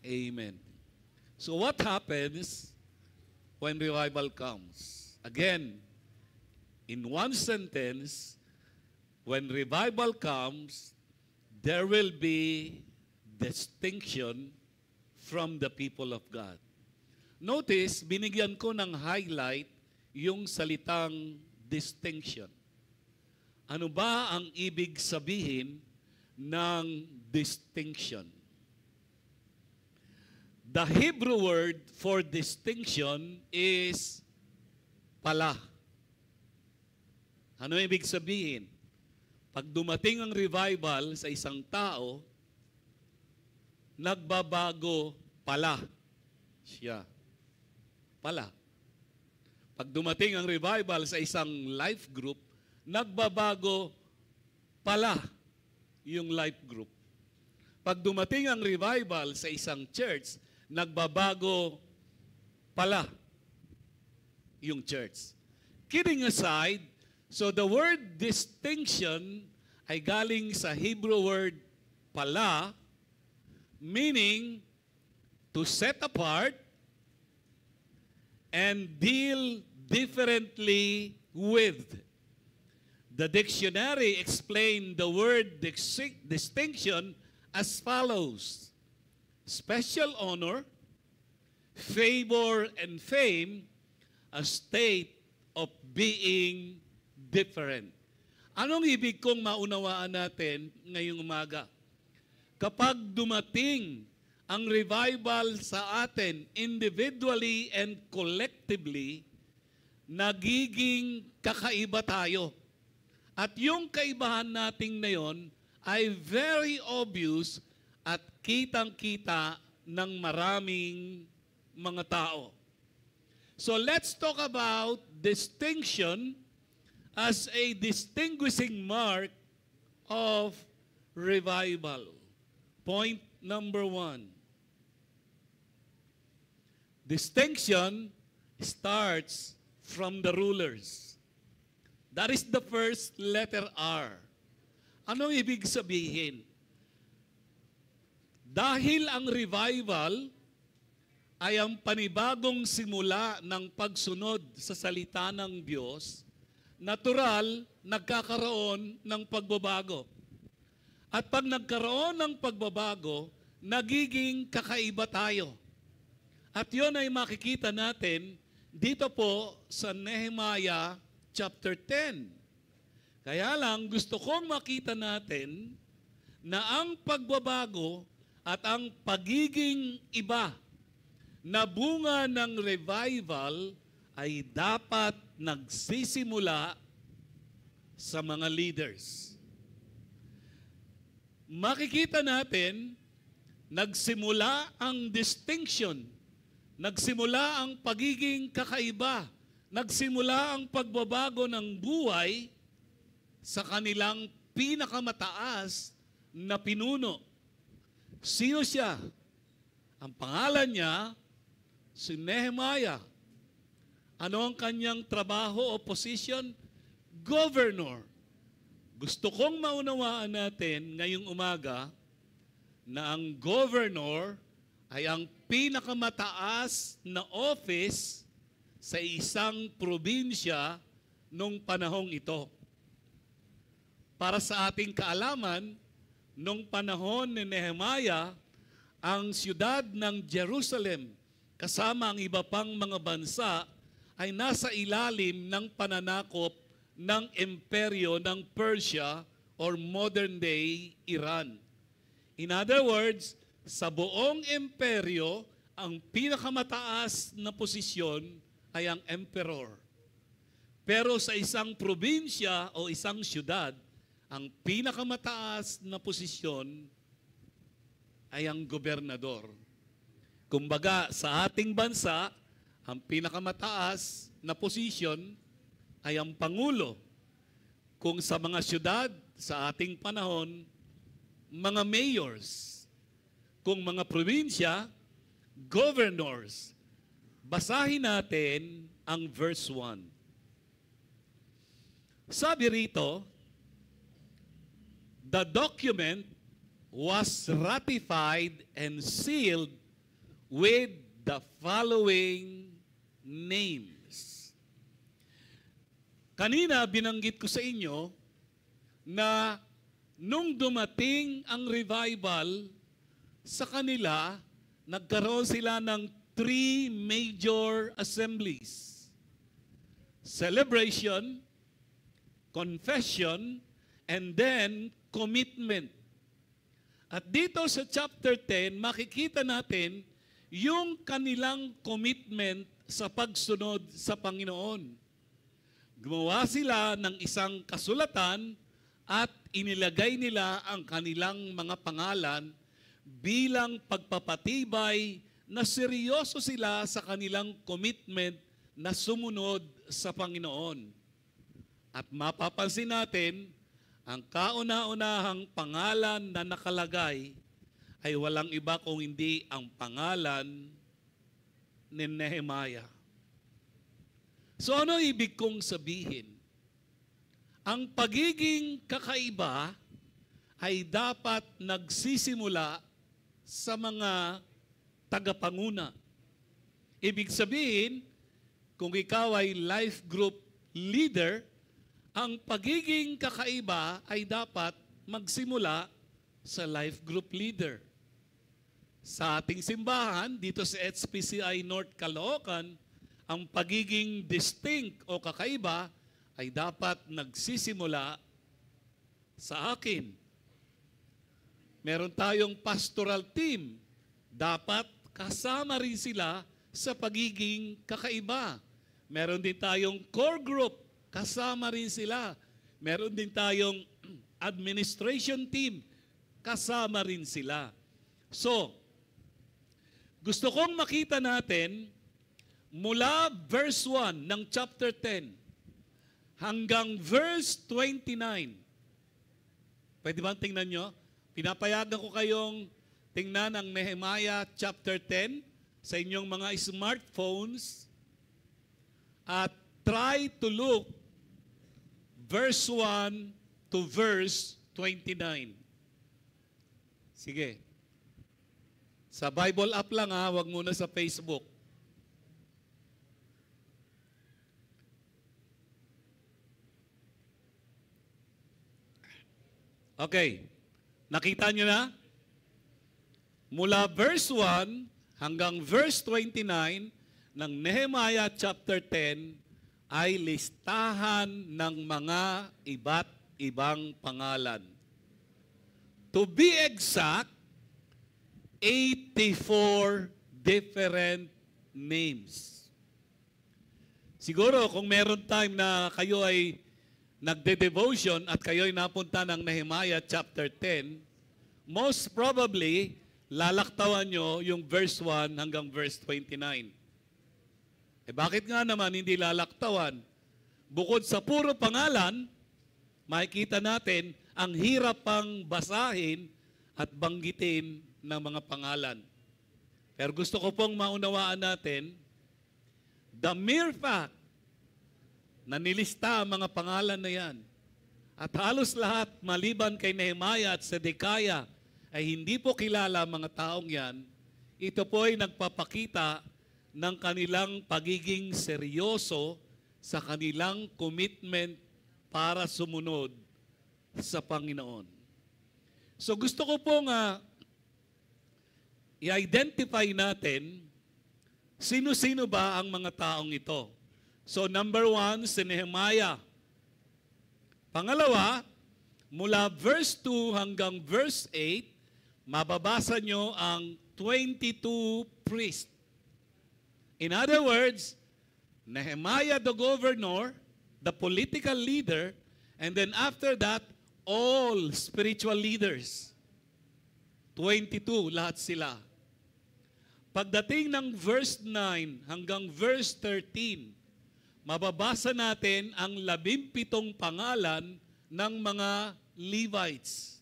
Amen. So what happens when revival comes? Again, in one sentence, when revival comes, there will be distinction from the people of God. Notice, binigyan ko ng highlight yung salitang distinction. Ano ba ang ibig sabihin ng distinction? The Hebrew word for distinction is pala. Ano ibig sabihin? Pag dumating ang revival sa isang tao, nagbabago pala siya. Pala. Pag dumating ang revival sa isang life group, nagbabago pala yung life group. pag dumating ang revival sa isang church, nagbabago pala yung church. Kidding aside, so the word distinction ay galing sa Hebrew word pala, meaning to set apart and deal differently with. The dictionary explained the word distinction as follows: special honor, favor, and fame, a state of being different. Anong ibig kong maunawaan natin ngayong umaga? Kapag dumating ang revival sa atin individually and collectively, nagiging kakaiba tayo. At yung kaibahan nating na yon ay very obvious at kitang-kita ng maraming mga tao. So let's talk about distinction as a distinguishing mark of revival. Point number 1. Distinction starts from the rulers. That is the first letter R. Anong ibig sabihin? Dahil ang revival ay ang panibagong simula ng pagsunod sa salita ng Diyos, natural, nagkakaroon ng pagbabago. At pag nagkaroon ng pagbabago, nagiging kakaiba tayo. At yun ay makikita natin dito po sa Nehemiah chapter 10. Kaya lang, gusto kong makita natin na ang pagbabago at ang pagiging iba na bunga ng revival ay dapat nagsisimula sa mga leaders. Makikita natin, nagsimula ang distinction, nagsimula ang pagiging kakaiba, nagsimula ang pagbabago ng buhay sa kanilang pinakamataas na pinuno. Sino siya? Ang pangalan niya, si Nehemiah. Ano ang kanyang trabaho o position? Governor. Gusto kong maunawaan natin ngayong umaga na ang governor ay ang pinakamataas na office sa isang probinsya nung panahong ito. Para sa ating kaalaman, nung panahon ni Nehemiah, ang siyudad ng Jerusalem kasama ang iba pang mga bansa ay nasa ilalim ng pananakop ng imperyo ng Persia or modern-day Iran. In other words, sa buong imperyo, ang pinakamataas na posisyon ay ang emperor. Pero sa isang probinsya o isang siyudad, ang pinakamataas na posisyon ay ang gobernador. Kumbaga, sa ating bansa, ang pinakamataas na posisyon ay ang pangulo. Kung sa mga siyudad, sa ating panahon, mga mayors. Kung mga probinsya, governors. Basahin natin ang verse 1. Sabi rito, the document was ratified and sealed with the following names. Kanina binanggit ko sa inyo na nung dumating ang revival sa kanila, nagkaroon sila ng 3 major assemblies. Celebration, confession, and then commitment. At dito sa chapter 10, makikita natin yung kanilang commitment sa pagsunod sa Panginoon. Gumawa sila ng isang kasulatan at inilagay nila ang kanilang mga pangalan bilang pagpapatibay na seryoso sila sa kanilang commitment na sumunod sa Panginoon. At mapapansin natin, ang kauna-unahang pangalan na nakalagay ay walang iba kung hindi ang pangalan ni Nehemiah. So ano ibig kong sabihin? Ang pagiging kakaiba ay dapat nagsisimula sa mga tagapanguna. Ibig sabihin, kung ikaw ay life group leader, ang pagiging kakaiba ay dapat magsimula sa life group leader. Sa ating simbahan, dito sa HPCI North Caloocan, ang pagiging distinct o kakaiba ay dapat nagsisimula sa akin. Meron tayong pastoral team. Dapat kasama rin sila sa pagiging kakaiba. Meron din tayong core group. Kasama rin sila. Meron din tayong administration team. Kasama rin sila. So, gusto kong makita natin mula verse 1 ng chapter 10 hanggang verse 29. Pwede bang tingnan nyo? Pinapayagan ko kayong tingnan ang Nehemiah chapter 10 sa inyong mga smartphones at try to look verse 1 to verse 29. Sige. Sa Bible app lang ha, wag muna sa Facebook. Okay. Nakita nyo na? Mula verse 1 hanggang verse 29 ng Nehemiah chapter 10 ay listahan ng mga iba't ibang pangalan. To be exact, 84 different names. Siguro kung meron time na kayo ay nagde-devotion at kayo ay napunta ng Nehemiah chapter 10, most probably, lalaktawan nyo yung verse 1 hanggang verse 29. Bakit nga naman hindi lalaktawan? Bukod sa puro pangalan, makikita natin ang hirap pang basahin at banggitin ng mga pangalan. Pero gusto ko pong maunawaan natin, the mere fact na nilista ang mga pangalan na yan, at halos lahat maliban kay Nehemiah at Sedekiah ay hindi po kilala mga taong yan, ito po ay nagpapakita ng kanilang pagiging seryoso sa kanilang commitment para sumunod sa Panginoon. So gusto ko pong i-identify natin sino-sino ba ang mga taong ito. So number 1, si Nehemiah. Pangalawa, mula verse 2 hanggang verse 8, mababasa nyo ang 22 priests. In other words, Nehemiah the governor, the political leader, and then after that, all spiritual leaders. 22, lahat sila. Pagdating ng verse 9 hanggang verse 13, mababasa natin ang 17 pangalan ng mga Levites.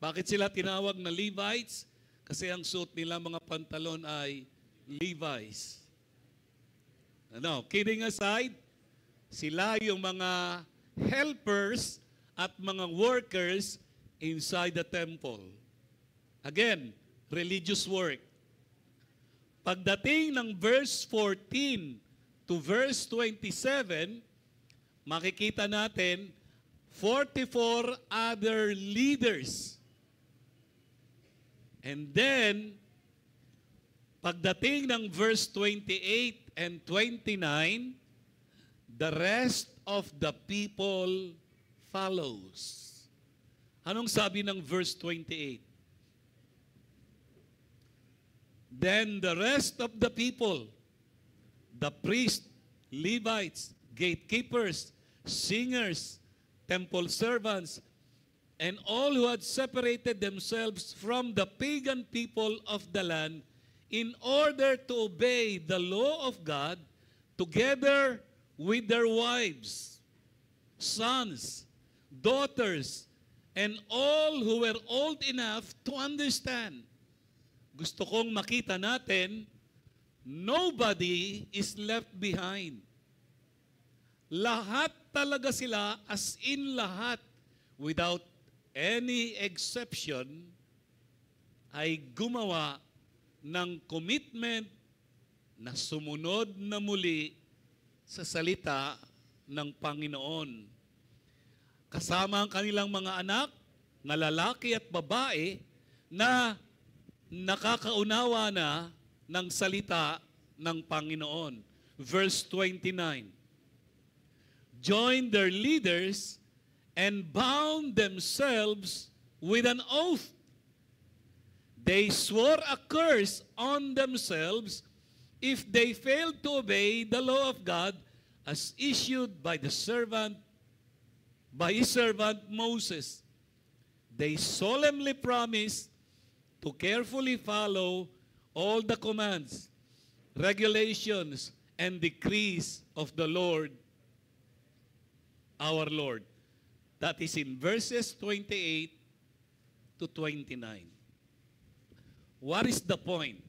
Bakit sila tinawag na Levites? Kasi ang suot nila mga pantalon ay Levi's. Ano, kidding aside, sila yung mga helpers at mga workers inside the temple. Again, religious work. Pagdating ng verse 14 to verse 27, makikita natin 44 other leaders. And then, pagdating ng verse 28 and 29, the rest of the people follows. Anong sabi ng verse 28? Then the rest of the people, the priests, Levites, gatekeepers, singers, temple servants, and all who had separated themselves from the pagan people of the land in order to obey the law of God, together with their wives, sons, daughters, and all who were old enough to understand. Gusto kong makita natin, nobody is left behind. Lahat talaga sila, as in lahat, without any exception, ay gumawa ng commitment na sumunod na muli sa salita ng Panginoon. Kasama ang kanilang mga anak na lalaki at babae na nakakaunawa na ng salita ng Panginoon. Verse 29. Joined their leaders and bound themselves with an oath. They swore a curse on themselves if they failed to obey the law of God as issued by his servant Moses. They solemnly promised to carefully follow all the commands, regulations, and decrees of the Lord, our Lord. That is in verses 28 to 29. What is the point?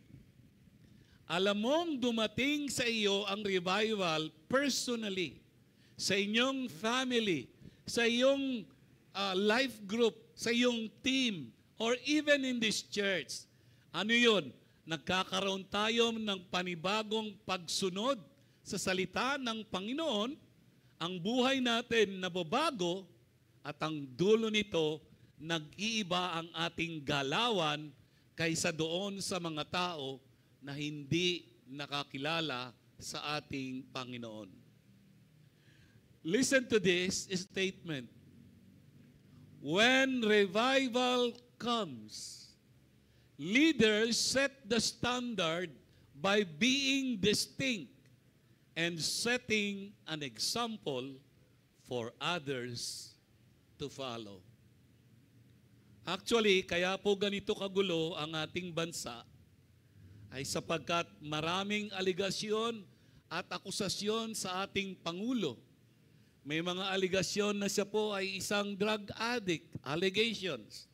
Alam mong dumating sa iyo ang revival personally, sa inyong family, sa iyong life group, sa iyong team, or even in this church. Ano yun? Nagkakaroon tayo ng panibagong pagsunod sa salita ng Panginoon, ang buhay natin nababago, at ang dulo nito, nag-iiba ang ating galawan kaysa doon sa mga tao na hindi nakakilala sa ating Panginoon. Listen to this statement. When revival comes, leaders set the standard by being distinct and setting an example for others to follow. Actually, kaya po ganito kagulo ang ating bansa ay sapagkat maraming aligasyon at akusasyon sa ating Pangulo. May mga aligasyon na siya po ay isang drug addict, allegations,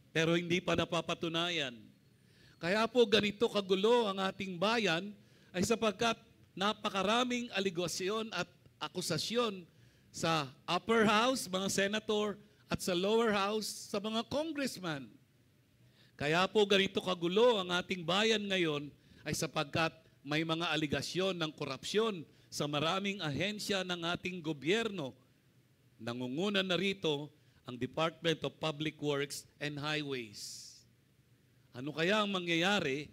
pero hindi pa napapatunayan. Kaya po ganito kagulo ang ating bayan ay sapagkat napakaraming aligasyon at akusasyon sa upper house, mga senator, at sa lower house, sa mga congressman. Kaya po ganito kagulo ang ating bayan ngayon ay sapagkat may mga aligasyon ng korupsyon sa maraming ahensya ng ating gobyerno. Nangunguna na rito ang Department of Public Works and Highways. Ano kaya ang mangyayari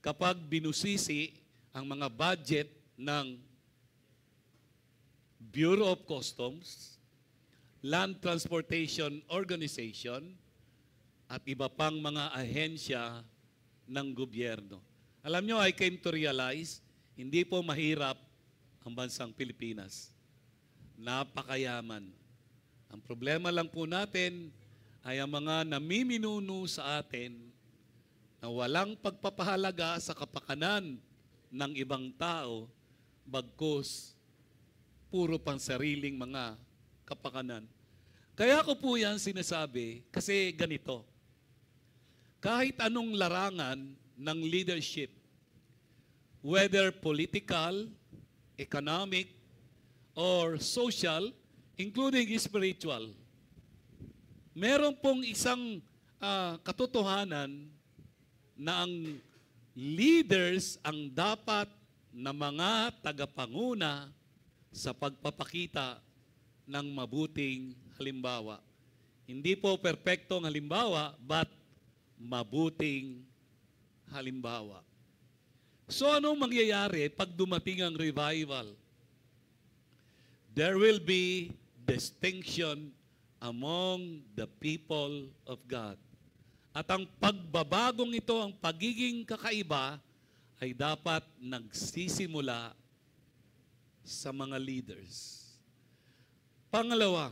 kapag binusisi ang mga budget ng Bureau of Customs, Land Transportation Organization, at iba pang mga ahensya ng gobyerno? Alam nyo, I came to realize, hindi po mahirap ang bansang Pilipinas. Napakayaman. Ang problema lang po natin ay ang mga namiminuno sa atin na walang pagpapahalaga sa kapakanan ng ibang tao, bagkus puro pang sariling mga kapakanan. Kaya ko po yan sinasabi kasi ganito. Kahit anong larangan ng leadership, whether political, economic, or social, including spiritual, meron pong isang katotohanan na ang leaders ang dapat na mga tagapanguna sa pagpapakita ng mabuting halimbawa. Hindi po perpektong halimbawa, but mabuting halimbawa. So anong mangyayari pag dumating ang revival? There will be distinction among the people of God. At ang pagbabagong ito, ang pagiging kakaiba, ay dapat nagsisimula sa mga leaders. Pangalawa,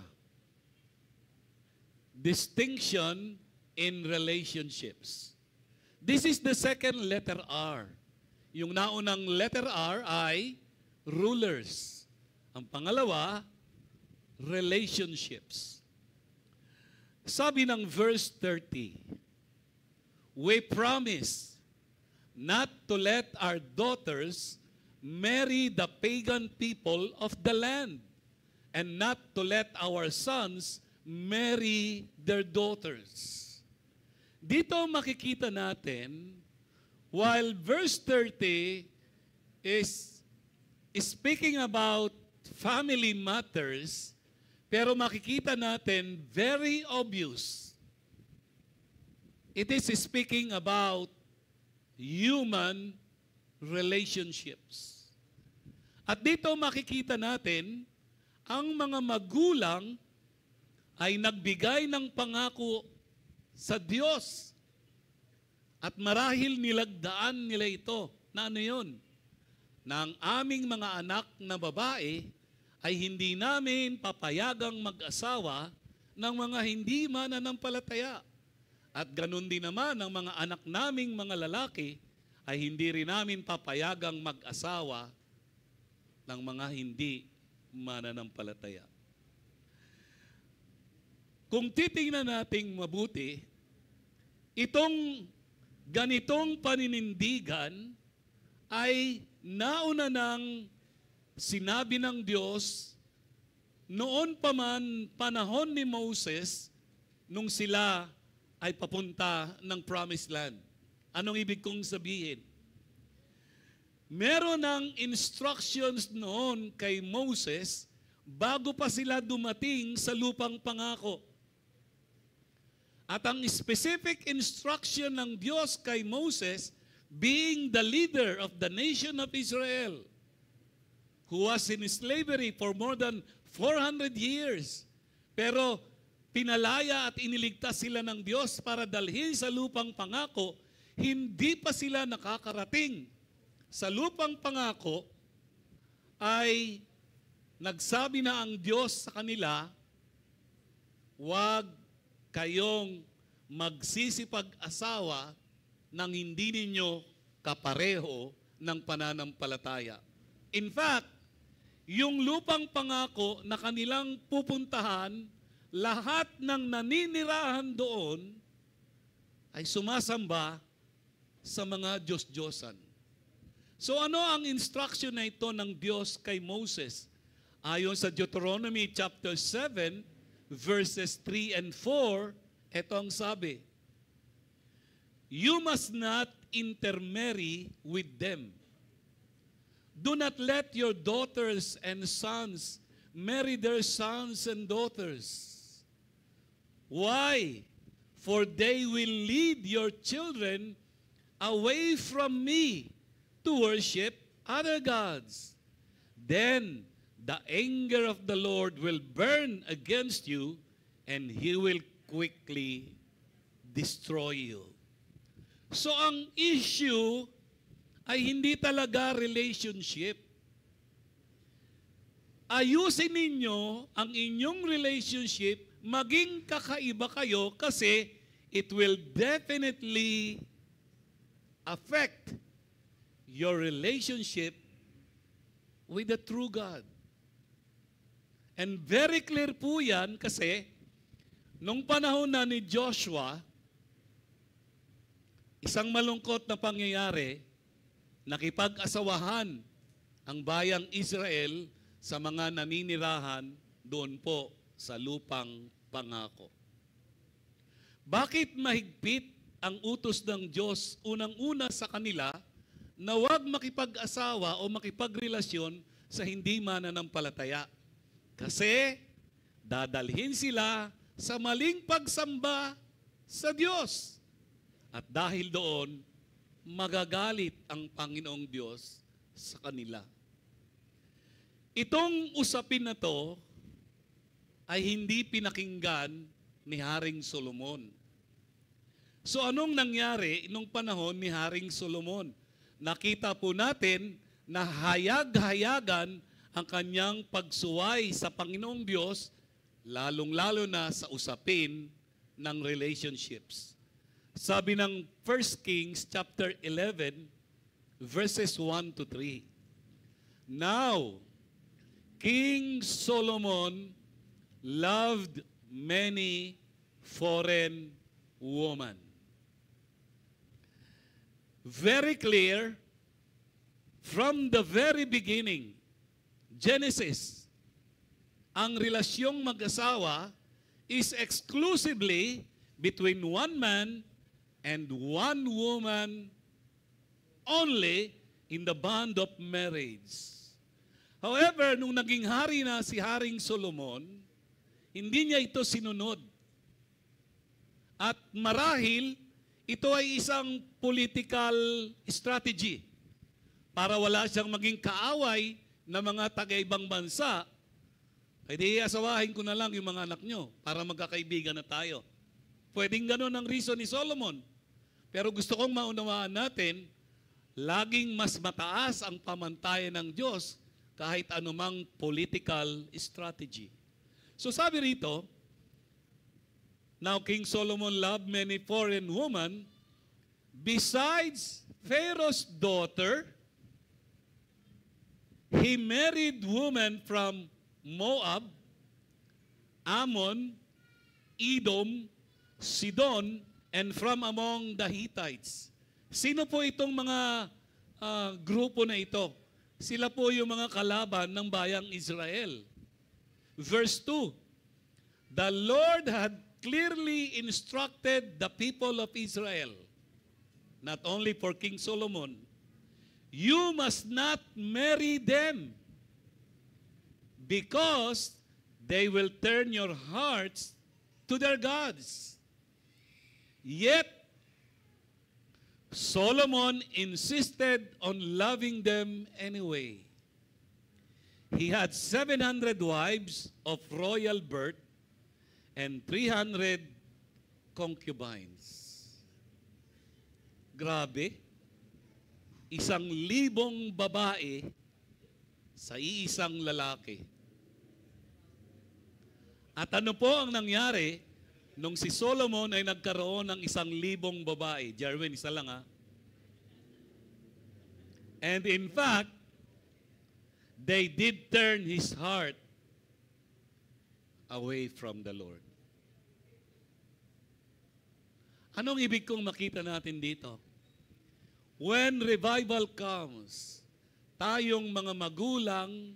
distinction in relationships. This is the second letter R. Yung naunang letter R ay rulers. Ang pangalawa, relationships. Sabi ng verse 30, we promise not to let our daughters marry the pagan people of the land, and not to let our sons marry their daughters. Dito makikita natin, while verse 30 is speaking about family matters, pero makikita natin, very obvious, it is speaking about human relationships. At dito makikita natin, ang mga magulang ay nagbigay ng pangako sa Diyos. At marahil nilagdaan nila ito. Na ano yun? Na ang aming mga anak na babae ay hindi namin papayagang mag-asawa ng mga hindi mananampalataya. At ganun din naman ang mga anak naming mga lalaki ay hindi rin namin papayagang mag-asawa ng mga hindi mananampalataya. Kung titingnan nating mabuti, itong ganitong paninindigan ay nauna ng sinabi ng Diyos noon pa man panahon ni Moses nung sila ay papunta ng Promised Land. Anong ibig kong sabihin? Meron ng instructions noon kay Moses bago pa sila dumating sa lupang pangako. At ang specific instruction ng Diyos kay Moses, being the leader of the nation of Israel, who was in slavery for more than 400 years. Pero pinalaya at iniligtas sila ng Diyos para dalhin sa lupang pangako, hindi pa sila nakakarating sa lupang pangako, ay nagsabi na ang Diyos sa kanila, huwag kayong magsisipag-asawa nang hindi ninyo kapareho ng pananampalataya. In fact, yung lupang pangako na kanilang pupuntahan, lahat ng naninirahan doon ay sumasamba sa mga Diyos-Diyosan. So ano ang instruction na ito ng Diyos kay Moses? Ayon sa Deuteronomy chapter 7, verses 3 and 4, ito ang sabi, you must not intermarry with them. Do not let your daughters and sons marry their sons and daughters. Why? For they will lead your children away from me to worship other gods. Then the anger of the Lord will burn against you, and He will quickly destroy you. So ang issue ay hindi talaga relationship. Ayusin ninyo ang inyong relationship, maging kakaiba kayo kasi it will definitely affect your relationship with the true God. And very clear po yan kasi nung panahon na ni Joshua, isang malungkot na pangyayari, nakipag-asawahan ang bayang Israel sa mga naninirahan doon po sa lupang pangako. Bakit mahigpit ang utos ng Diyos unang-una sa kanila na huwag makipag-asawa o makipagrelasyon sa hindi mananampalataya? Kasi dadalhin sila sa maling pagsamba sa Diyos. At dahil doon, magagalit ang Panginoong Diyos sa kanila. Itong usapin na to ay hindi pinakinggan ni Haring Solomon. So anong nangyari nung panahon ni Haring Solomon? Nakita po natin na hayag-hayagan ang kanyang pagsuway sa Panginoong Diyos, lalong-lalo na sa usapin ng relationships. Sabi ng 1 Kings chapter 11, verses 1 to 3. Now, King Solomon loved many foreign woman. Very clear from the very beginning, Genesis, ang relasyong mag-asawa is exclusively between one man and one woman only in the bond of marriage. However, nung naging hari na si Haring Solomon, hindi niya ito sinunod. At marahil, ito ay isang political strategy para wala siyang maging kaaway na mga taga-ibang bansa. Pwede asawahin ko na lang yung mga anak nyo para magkakaibigan na tayo. Pwedeng ganun ang reason ni Solomon. Pero gusto kong maunawaan natin, laging mas mataas ang pamantayan ng Diyos kahit anumang political strategy. So sabi rito, now King Solomon loved many foreign women, besides Pharaoh's daughter, he married women from Moab, Ammon, Edom, Sidon, and from among the Hittites. Sino po itong mga grupo na ito? Sila po yung mga kalaban ng bayang Israel. Verse 2, the Lord had clearly instructed the people of Israel, not only for King Solomon, you must not marry them because they will turn your hearts to their gods. Yet, Solomon insisted on loving them anyway. He had 700 wives of royal birth and 300 concubines. Grabe. 1,000 babae sa iisang lalaki. At ano po ang nangyari nung si Solomon ay nagkaroon ng 1,000 babae? Jerwin, isa lang ha. And in fact, they did turn his heart away from the Lord. Anong ibig kong makita natin dito? When revival comes, tayong mga magulang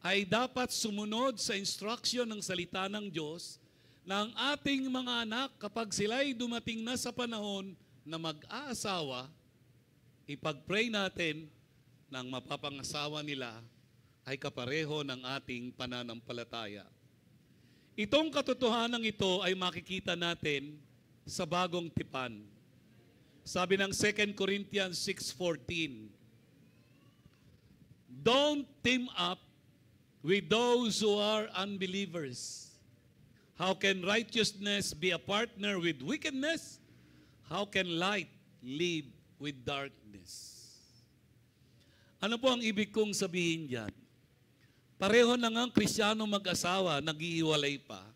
ay dapat sumunod sa instruction ng salita ng Diyos na ang ating mga anak, kapag sila'y dumating na sa panahon na mag-aasawa, ipag-pray natin ng mapapangasawa nila ay kapareho ng ating pananampalataya. Itong katotohanan ito ay makikita natin sa bagong tipan. Sabi ng 2 Corinthians 6:14, don't team up with those who are unbelievers. How can righteousness be a partner with wickedness? How can light live with darkness? Ano po ang ibig kong sabihin diyan? Pareho na nga ang Kristiyano mag-asawa, naghihiwalay pa.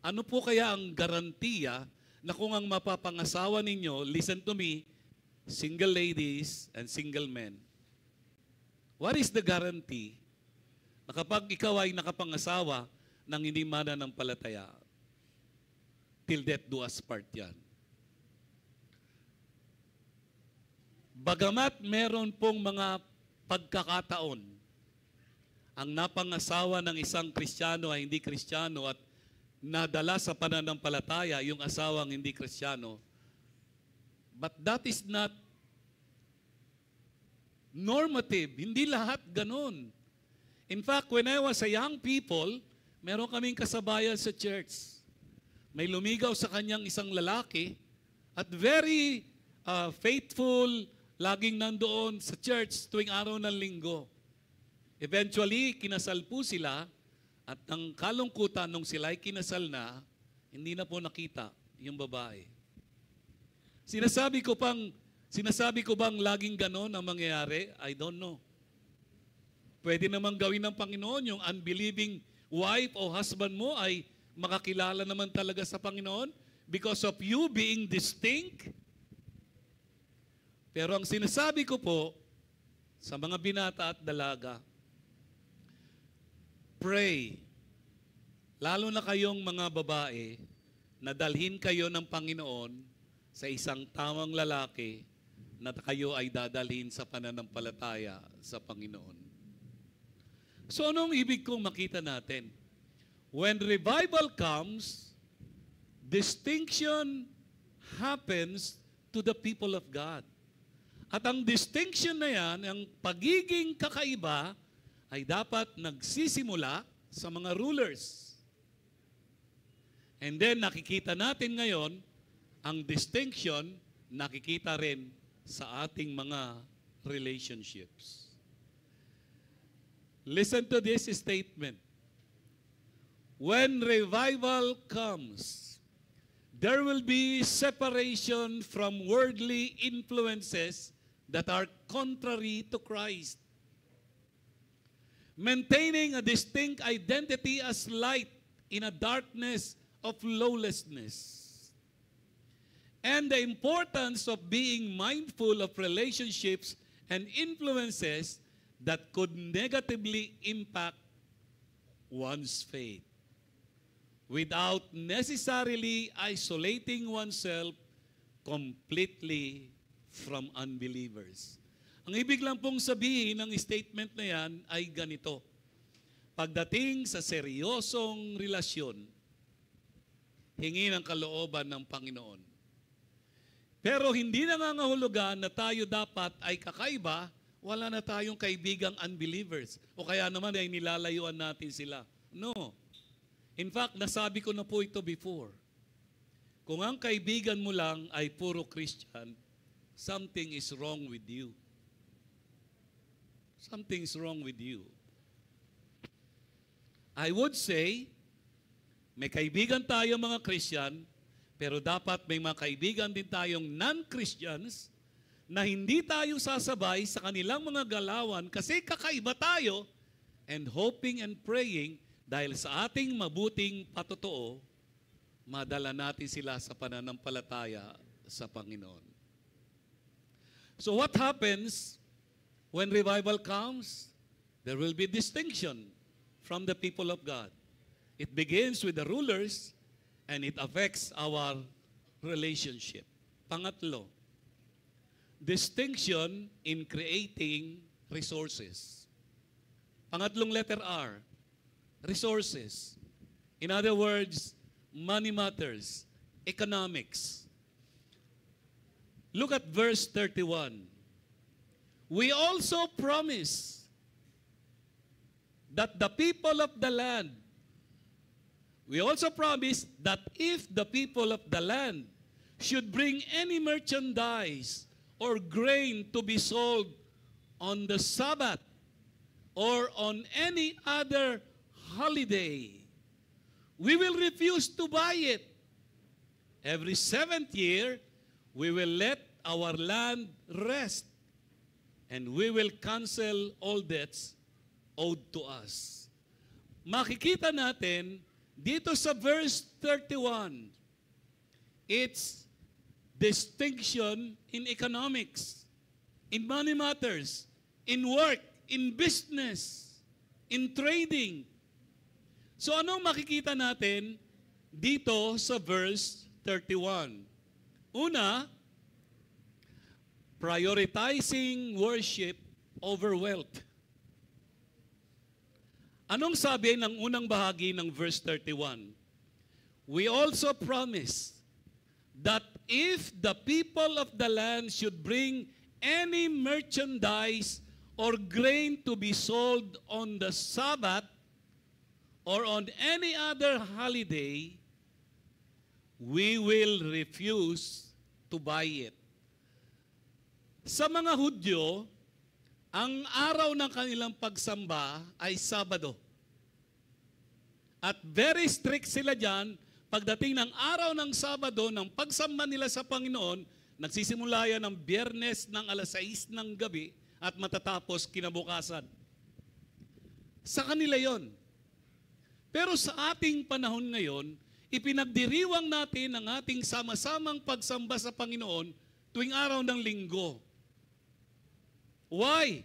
Ano po kaya ang garantiya na kung ang mapapangasawa ninyo, listen to me, single ladies and single men. What is the guarantee na kapag ikaw ay nakapangasawa nang hindi mananampalataya, till death do us part yan? Bagamat meron pong mga pagkakataon, ang napangasawa ng isang Kristiyano ay hindi Kristiyano at nadala sa pananampalataya yung asawang hindi Kristiyano. But that is not normative. Hindi lahat ganun. In fact, when I was a young people, meron kaming kasabayan sa church. May lumigaw sa kanyang isang lalaki at very faithful, laging nandoon sa church tuwing araw ng linggo. Eventually, kinasal po sila. At ang kalungkutan nung sila ay kinasal na, hindi na po nakita yung babae. Sinasabi ko bang laging ganon ang mangyayari? I don't know. Pwede namang gawin ng Panginoon yung unbelieving wife o husband mo ay makakilala naman talaga sa Panginoon because of you being distinct. Pero ang sinasabi ko po sa mga binata at dalaga, pray. Lalo na kayong mga babae, na dalhin kayo ng Panginoon sa isang tamang lalaki na kayo ay dadalhin sa pananampalataya sa Panginoon. So anong ibig kong makita natin? When revival comes, distinction happens to the people of God. At ang distinction na yan, ang pagiging kakaiba, ay dapat nagsisimula sa mga rulers. And then nakikita natin ngayon, ang distinction nakikita rin sa ating mga relationships. Listen to this statement. When revival comes, there will be separation from worldly influences that are contrary to Christ. Maintaining a distinct identity as light in a darkness of lawlessness. And the importance of being mindful of relationships and influences that could negatively impact one's faith without necessarily isolating oneself completely from unbelievers. Ang ibig lang pong sabihin ng statement na yan ay ganito. Pagdating sa seryosong relasyon, hingi ng kalooban ng Panginoon. Pero hindi nangangahulugan na tayo dapat ay kakaiba, wala na tayong kaibigang unbelievers. O kaya naman ay nilalayuan natin sila. No. In fact, nasabi ko na po ito before. Kung ang kaibigan mo lang ay puro Christian, something is wrong with you. Something's wrong with you. I would say, may kaibigan tayo mga Christian, pero dapat may mga kaibigan din tayong non-Christians na hindi tayo sasabay sa kanilang mga galawan kasi kakaiba tayo and hoping and praying dahil sa ating mabuting patotoo, madala natin sila sa pananampalataya sa Panginoon. So what happens when revival comes? There will be distinction from the people of God. It begins with the rulers and it affects our relationship. Pangatlo, distinction in creating resources. Pangatlong letter R, resources. In other words, money matters, economics. Look at verse 31. We also promise that the people of the land, we also promise that if the people of the land should bring any merchandise or grain to be sold on the Sabbath or on any other holiday, we will refuse to buy it. Every 7th year, we will let our land rest, and we will cancel all debts owed to us. Makikita natin dito sa verse 31, it's distinction in economics, in money matters, in work, in business, in trading. So anong makikita natin dito sa verse 31? Una, prioritizing worship over wealth. Anong sabi ng unang bahagi ng verse 31? We also promise that if the people of the land should bring any merchandise or grain to be sold on the Sabbath or on any other holiday, we will refuse to buy it. Sa mga Hudyo, ang araw ng kanilang pagsamba ay Sabado. At very strict sila dyan, pagdating ng araw ng Sabado, ng pagsamba nila sa Panginoon, nagsisimula yan ng Biyernes ng alas 6 ng gabi at matatapos kinabukasan. Sa kanila yon. Pero sa ating panahon ngayon, ipinagdiriwang natin ang ating sama-samang pagsamba sa Panginoon tuwing araw ng Linggo. Why?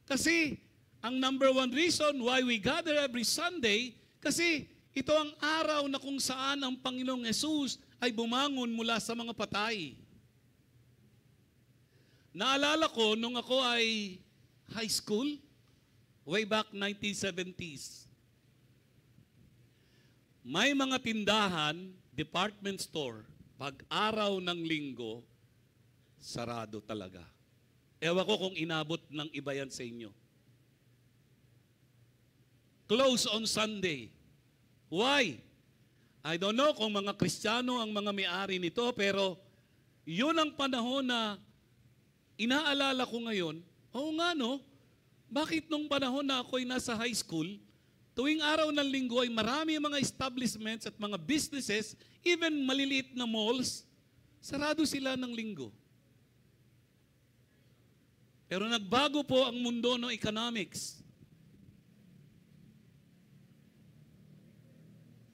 Kasi ang number one reason why we gather every Sunday, kasi Ito ang araw na kung saan ang Panginoong Yesus ay bumangon mula sa mga patay. Naalala ko nung ako ay high school, way back 1970s. May mga tindahan, department store, pag araw ng linggo, sarado talaga. Ewan ko kung inabot ng iba yan sa inyo. Close on Sunday. Why? I don't know kung mga Kristiyano ang mga may-ari nito, pero yun ang panahon na inaalala ko ngayon. Oo nga no, bakit nung panahon na ako'y nasa high school, tuwing araw ng linggo ay marami mga establishments at mga businesses, even maliliit na malls, sarado sila ng linggo. Pero nagbago po ang mundo ng economics.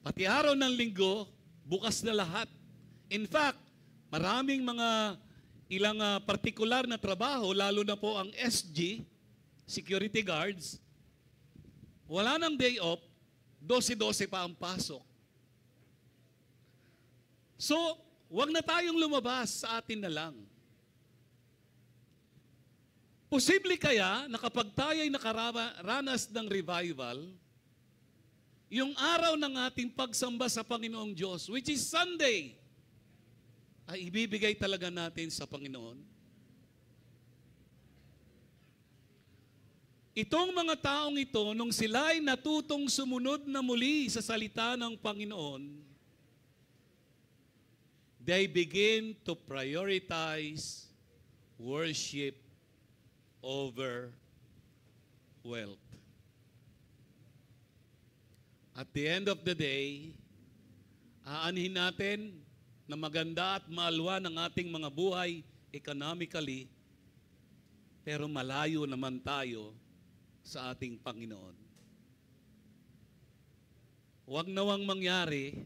Pati araw ng linggo, bukas na lahat. In fact, maraming ilang partikular na trabaho, lalo na po ang SG, security guards, wala nang day off, 12-12 pa ang pasok. So, wag na tayong lumabas, sa atin na lang. Posible kaya na kapag tayo ay nakaranas ng revival, yung araw ng ating pagsamba sa Panginoong Diyos, which is Sunday, ay ibibigay talaga natin sa Panginoon. Itong mga taong ito, nung sila ay natutong sumunod na muli sa salita ng Panginoon, they begin to prioritize worship over wealth. At the end of the day, aanhin natin na maganda at maalwan ang ating mga buhay economically, pero malayo naman tayo sa ating Panginoon. Huwag nawang mangyari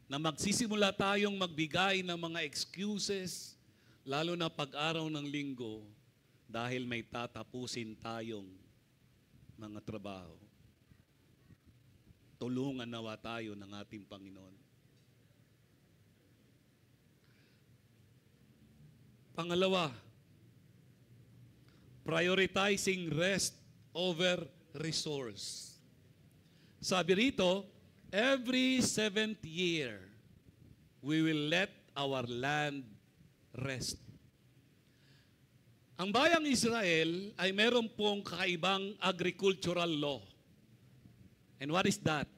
na magsisimula tayong magbigay ng mga excuses, lalo na pag-araw ng linggo, dahil may tatapusin tayong mga trabaho. Tulungan nawa tayo ng ating Panginoon. Pangalawa, prioritizing rest over resource. Sabi rito, every 7th year, we will let our land rest. Ang bayang Israel ay meron pong kakaibang agricultural law. And what is that?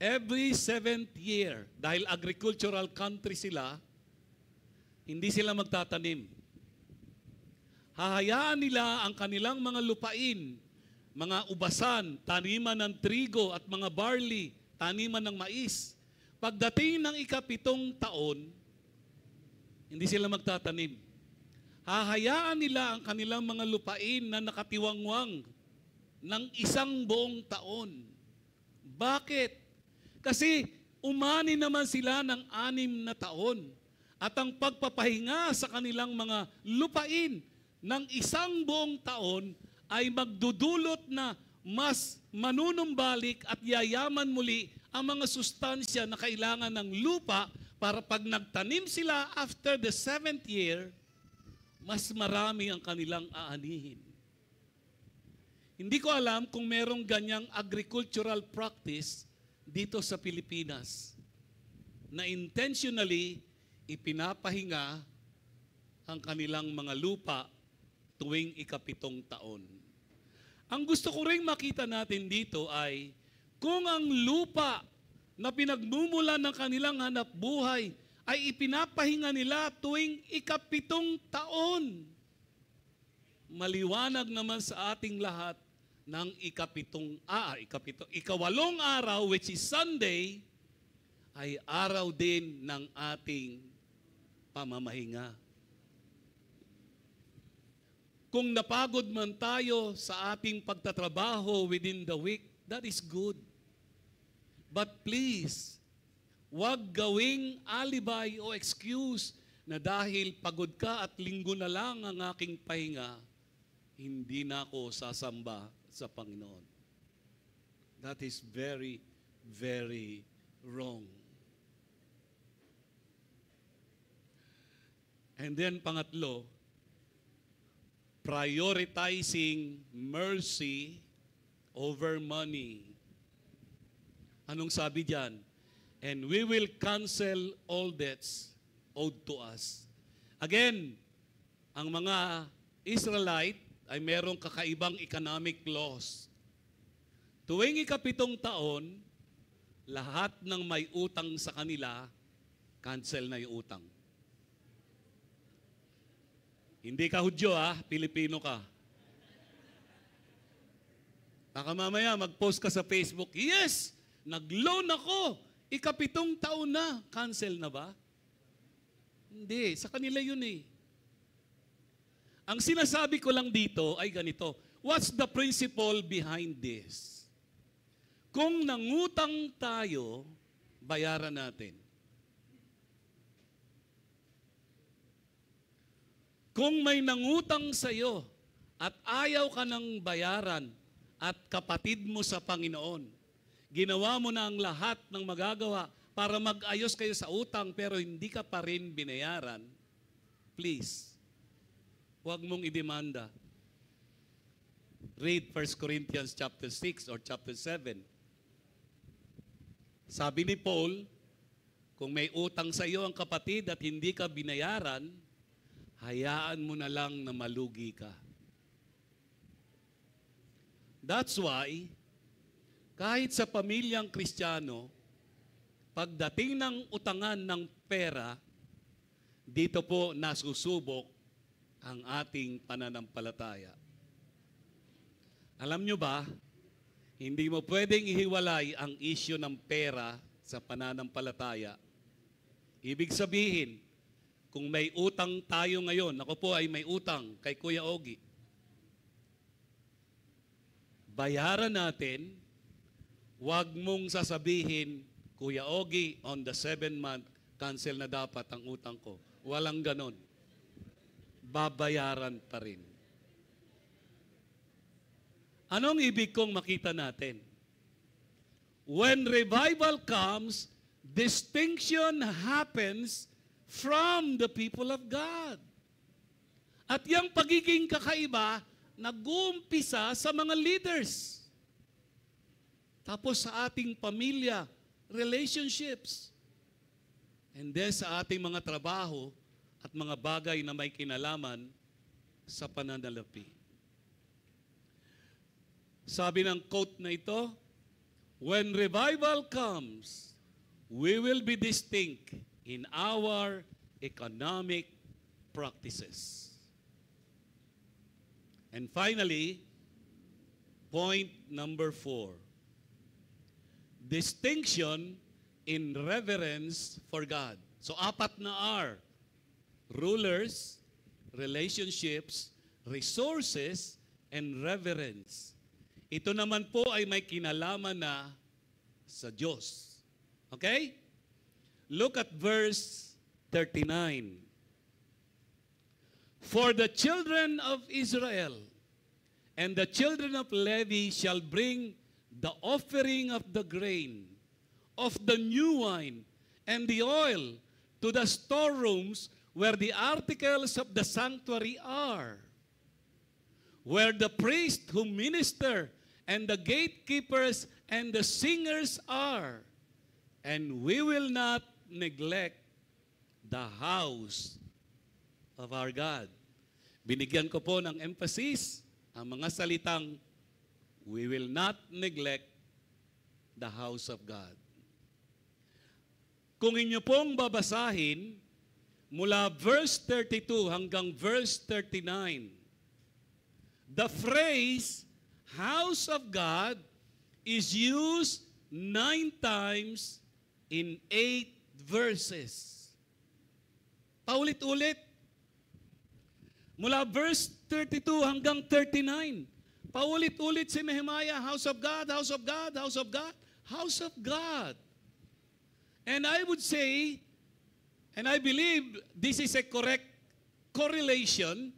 Every 7th year, dahil agricultural country sila, hindi sila magtatanim. Hahayaan nila ang kanilang mga lupain, mga ubasan, taniman ng trigo at mga barley, taniman ng mais. Pagdating ng ika-7 taon, hindi sila magtatanim. Hahayaan nila ang kanilang mga lupain na nakatiwangwang ng 1 buong taon. Bakit? Kasi umani naman sila ng 6 na taon. At ang pagpapahinga sa kanilang mga lupain ng 1 buong taon ay magdudulot na mas manunumbalik at yayaman muli ang mga sustansya na kailangan ng lupa para pag nagtanim sila after the 7th year, mas marami ang kanilang aanihin. Hindi ko alam kung merong ganyang agricultural practice dito sa Pilipinas na intentionally ipinapahinga ang kanilang mga lupa tuwing ika-7 taon. Ang gusto ko ring makita natin dito ay kung ang lupa na pinagmumulan ng kanilang hanap buhay ay ipinapahinga nila tuwing ika-7 taon. Maliwanag naman sa ating lahat ng ika-8 araw, which is Sunday, ay araw din ng ating pamamahinga. Kung napagod man tayo sa ating pagtatrabaho within the week, that is good. But please, huwag gawing alibay o excuse na dahil pagod ka at linggo na lang ang aking pahinga, hindi na ako sasamba sa Panginoon. That is very, very wrong. And then pangatlo, prioritizing mercy over money. Anong sabi diyan? And we will cancel all debts owed to us. Again, ang mga Israelite ay merong kakaibang economic laws. Tuwing ikapitong taon, lahat ng may utang sa kanila, cancel na yung utang. Hindi ka Hudyo Pilipino ka. Baka mamaya mag-post ka sa Facebook, yes, nag-loan ako, ikapitong taon na, cancel na ba? Hindi, sa kanila yun eh. Ang sinasabi ko lang dito ay ganito, what's the principle behind this? Kung nangutang tayo, bayaran natin. Kung may nangutang sa iyo at ayaw ka ng bayaran at kapatid mo sa Panginoon, ginawa mo na ang lahat ng magagawa para mag-ayos kayo sa utang pero hindi ka pa rin binayaran, please, huwag mong idemanda. Read 1 Corinthians chapter 6 or chapter 7. Sabi ni Paul, kung may utang sa iyo ang kapatid at hindi ka binayaran, hayaan mo na lang na malugi ka. That's why, kahit sa pamilyang Kristiyano, pagdating ng utangan ng pera, dito po nasusubok ang ating pananampalataya. Alam nyo ba, hindi mo pwedeng ihiwalay ang isyu ng pera sa pananampalataya. Ibig sabihin, kung may utang tayo ngayon, ako po ay may utang kay Kuya Ogie, bayaran natin, wag mong sasabihin, Kuya Ogie, on the 7th month, cancel na dapat ang utang ko. Walang ganon. Babayaran pa rin. Anong ibig kong makita natin? When revival comes, distinction happens from the people of God. At yung pagiging kakaiba, nag-uumpisa sa mga leaders. Tapos sa ating pamilya, relationships. And then sa ating mga trabaho at mga bagay na may kinalaman sa pananalapi. Sabi ng quote na ito, when revival comes, we will be distinct in our economic practices. And finally, point number 4. Distinction in reverence for God. So 4 na R. Rulers, relationships, resources, and reverence. Ito naman po ay may kinalaman na sa Diyos. Okay? Look at verse 39. For the children of Israel and the children of Levi shall bring the offering of the grain, of the new wine, and the oil to the storerooms where the articles of the sanctuary are, where the priests who minister and the gatekeepers and the singers are, and we will not neglect the house of our God. Binigyan ko po ng emphasis ang mga salitang, we will not neglect the house of God. Kung inyo pong babasahin, mula verse 32 hanggang verse 39, the phrase, house of God, is used 9 times in 8 verses. Paulit-ulit. Mula verse 32 hanggang 39. Paulit-ulit si Nehemiah, house of God, house of God, house of God, house of God. And I would say, and I believe this is a correct correlation,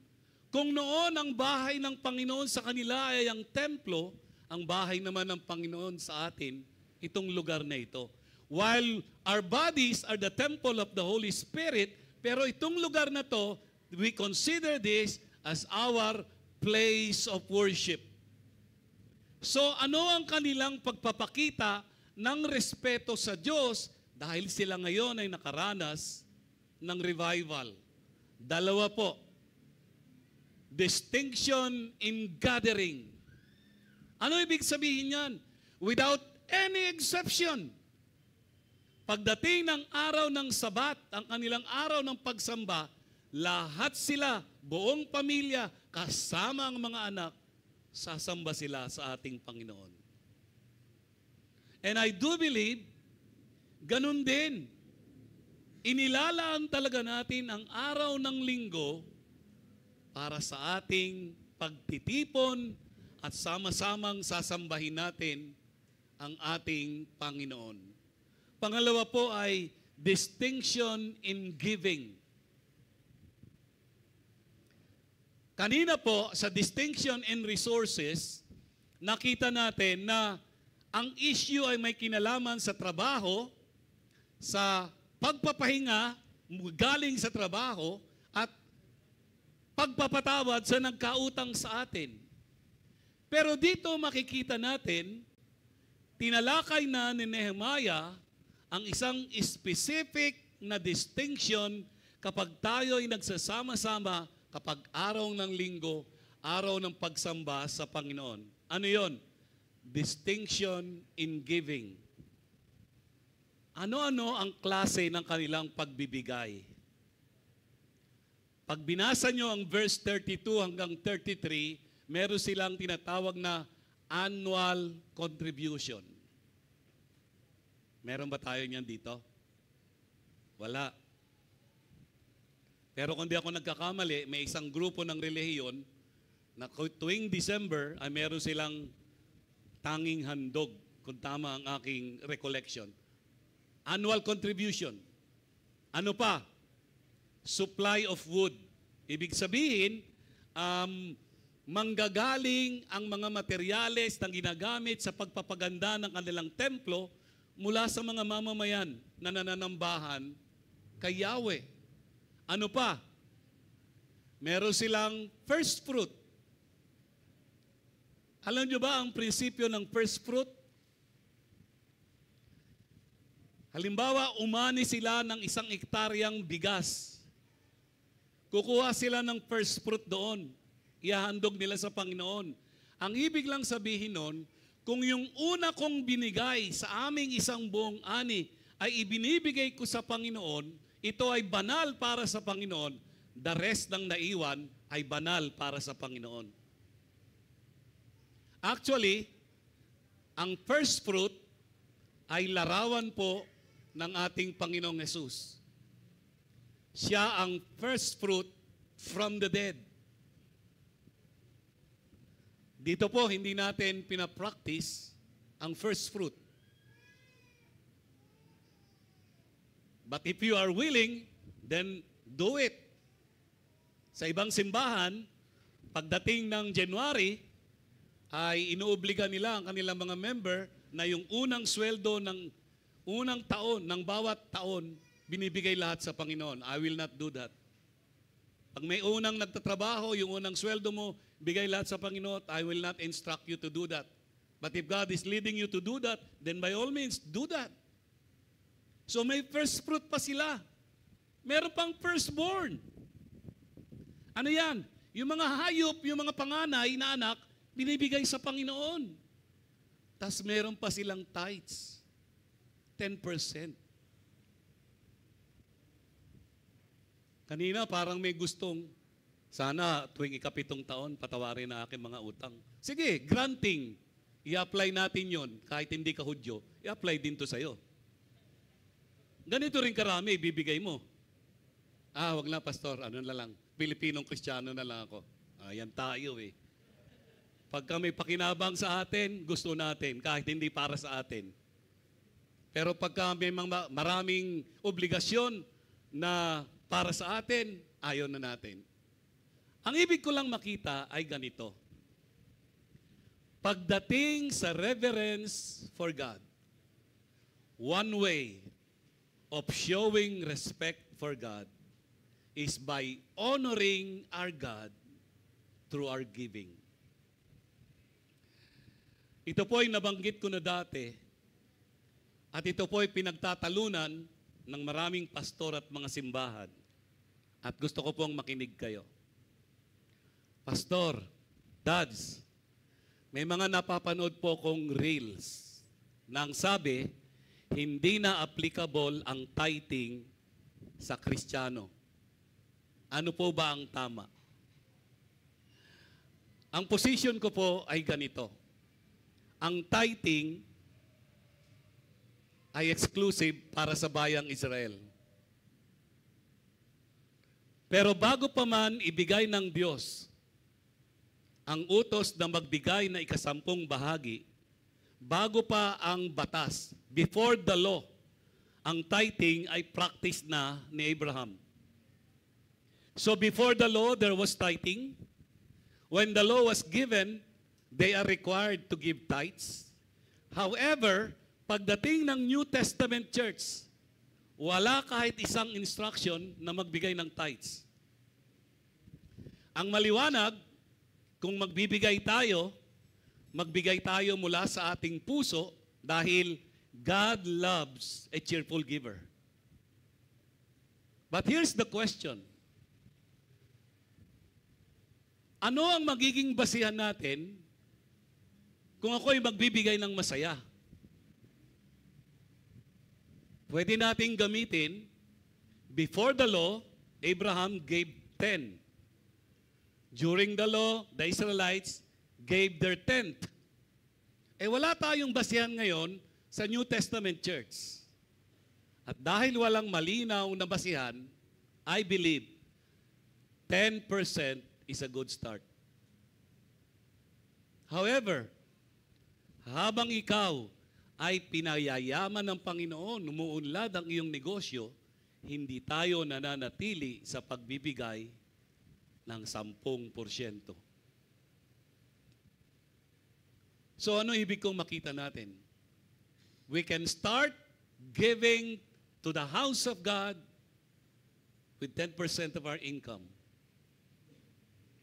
kung noon ang bahay ng Panginoon sa kanila ay ang templo, ang bahay naman ng Panginoon sa atin, itong lugar na ito. While our bodies are the temple of the Holy Spirit, pero itong lugar na to, we consider this as our place of worship. So ano ang kanilang pagpapakita ng respeto sa Diyos dahil sila ngayon ay nakaranas ng revival? Dalawa po. Distinction in gathering. Ano ibig sabihin yan? Without any exception. Pagdating ng araw ng Sabat, ang kanilang araw ng pagsamba, lahat sila, buong pamilya, kasama ang mga anak, sasamba sila sa ating Panginoon. And I do believe, ganun din, inilalaan talaga natin ang araw ng linggo para sa ating pagtitipon at sama-samang sasambahin natin ang ating Panginoon. Pangalawa po ay distinction in giving. Kanina po, sa distinction in resources, nakita natin na ang issue ay may kinalaman sa trabaho, sa pagpapahinga galing sa trabaho, at pagpapatawad sa nagkautang sa atin. Pero dito makikita natin, tinalakay na ni Nehemiah ang isang specific na distinction kapag tayo ay nagsasama-sama kapag araw ng linggo, araw ng pagsamba sa Panginoon. Ano yon? Distinction in giving. Ano-ano ang klase ng kanilang pagbibigay? Pag binasa nyo ang verse 32 hanggang 33, meron silang tinatawag na annual contribution. Meron ba tayo niyan dito? Wala. Pero kung di ako nagkakamali, may isang grupo ng relihiyon na tuwing December ay meron silang tanging handog, kung tama ang aking recollection. Annual contribution. Ano pa? Supply of wood. Ibig sabihin, manggagaling ang mga materyales na ginagamit sa pagpapaganda ng kanilang templo mula sa mga mamamayan na nananambahan kay Yahweh. Ano pa? Meron silang first fruit. Alam nyo ba ang prinsipyo ng first fruit? Halimbawa, umani sila ng 1 hektaryang bigas. Kukuha sila ng first fruit doon. Ihahandog nila sa Panginoon. Ang ibig lang sabihin nun, kung yung una kong binigay sa aming isang buong ani ay ibinibigay ko sa Panginoon, ito ay banal para sa Panginoon, the rest ng naiwan ay banal para sa Panginoon. Actually, ang first fruit ay larawan po ng ating Panginoong Hesus. Siya ang first fruit from the dead. Dito po, hindi natin pinapractice ang first fruit. But if you are willing, then do it. Sa ibang simbahan, pagdating ng January, ay inuobliga nila ang kanilang mga member na yung unang sweldo ng unang taon, ng bawat taon, binibigay lahat sa Panginoon. I will not do that. Pag may unang nagtatrabaho, yung unang sweldo mo, bigay lahat sa Panginoon, I will not instruct you to do that. But if God is leading you to do that, then by all means, do that. So may first fruit pa sila. Meron pang firstborn. Ano yan? Yung mga hayop, yung mga panganay na anak, binibigay sa Panginoon. Tapos meron pa silang tithes. 10%. Kanina parang may gustong, sana tuwing ikapitong taon, patawarin na aking mga utang. Sige, granting. I-apply natin yon kahit hindi ka Hudyo. I-apply din to sa'yo. Ganito rin karami, ibibigay mo. Wag na, pastor. Ano na lang. Pilipinong Kristiyano na lang ako. Yan tayo eh. Pagka may pakinabang sa atin, gusto natin, kahit hindi para sa atin. Pero pagka may maraming obligasyon na para sa atin, ayaw na natin. Ang ibig ko lang makita ay ganito. Pagdating sa reverence for God, one way of showing respect for God is by honoring our God through our giving. Ito po ay nabanggit ko na dati at ito po ay pinagtatalunan ng maraming pastor at mga simbahan. At gusto ko pong makinig kayo. Pastor, dads, may mga napapanood po kong reels na ang sabi, hindi na applicable ang tithing sa Kristiyano. Ano po ba ang tama? Ang position ko po ay ganito. Ang tithing ay exclusive para sa bayang Israel. Pero bago pa man ibigay ng Diyos ang utos na magbigay na ikasampung bahagi, bago pa ang batas, before the law, ang tithing ay practice na ni Abraham. So before the law, there was tithing. When the law was given, they are required to give tithes. However, pagdating ng New Testament church, wala kahit isang instruction na magbigay ng tithes. Ang maliwanag, kung magbibigay tayo mula sa ating puso dahil God loves a cheerful giver. But here's the question. Ano ang magiging basihan natin kung ako'y magbibigay ng masaya? Pwede nating gamitin, before the law, Abraham gave 10. During the law, the Israelites gave their 10th. Wala tayong basihan ngayon sa New Testament Church. At dahil walang malinaw na basihan, I believe 10% is a good start. However, habang ikaw ay pinayayaman ng Panginoon, umuunlad ang iyong negosyo, hindi tayo nananatili sa pagbibigay ng 10%. So ano ibig kong makita natin? We can start giving to the house of God with 10% of our income.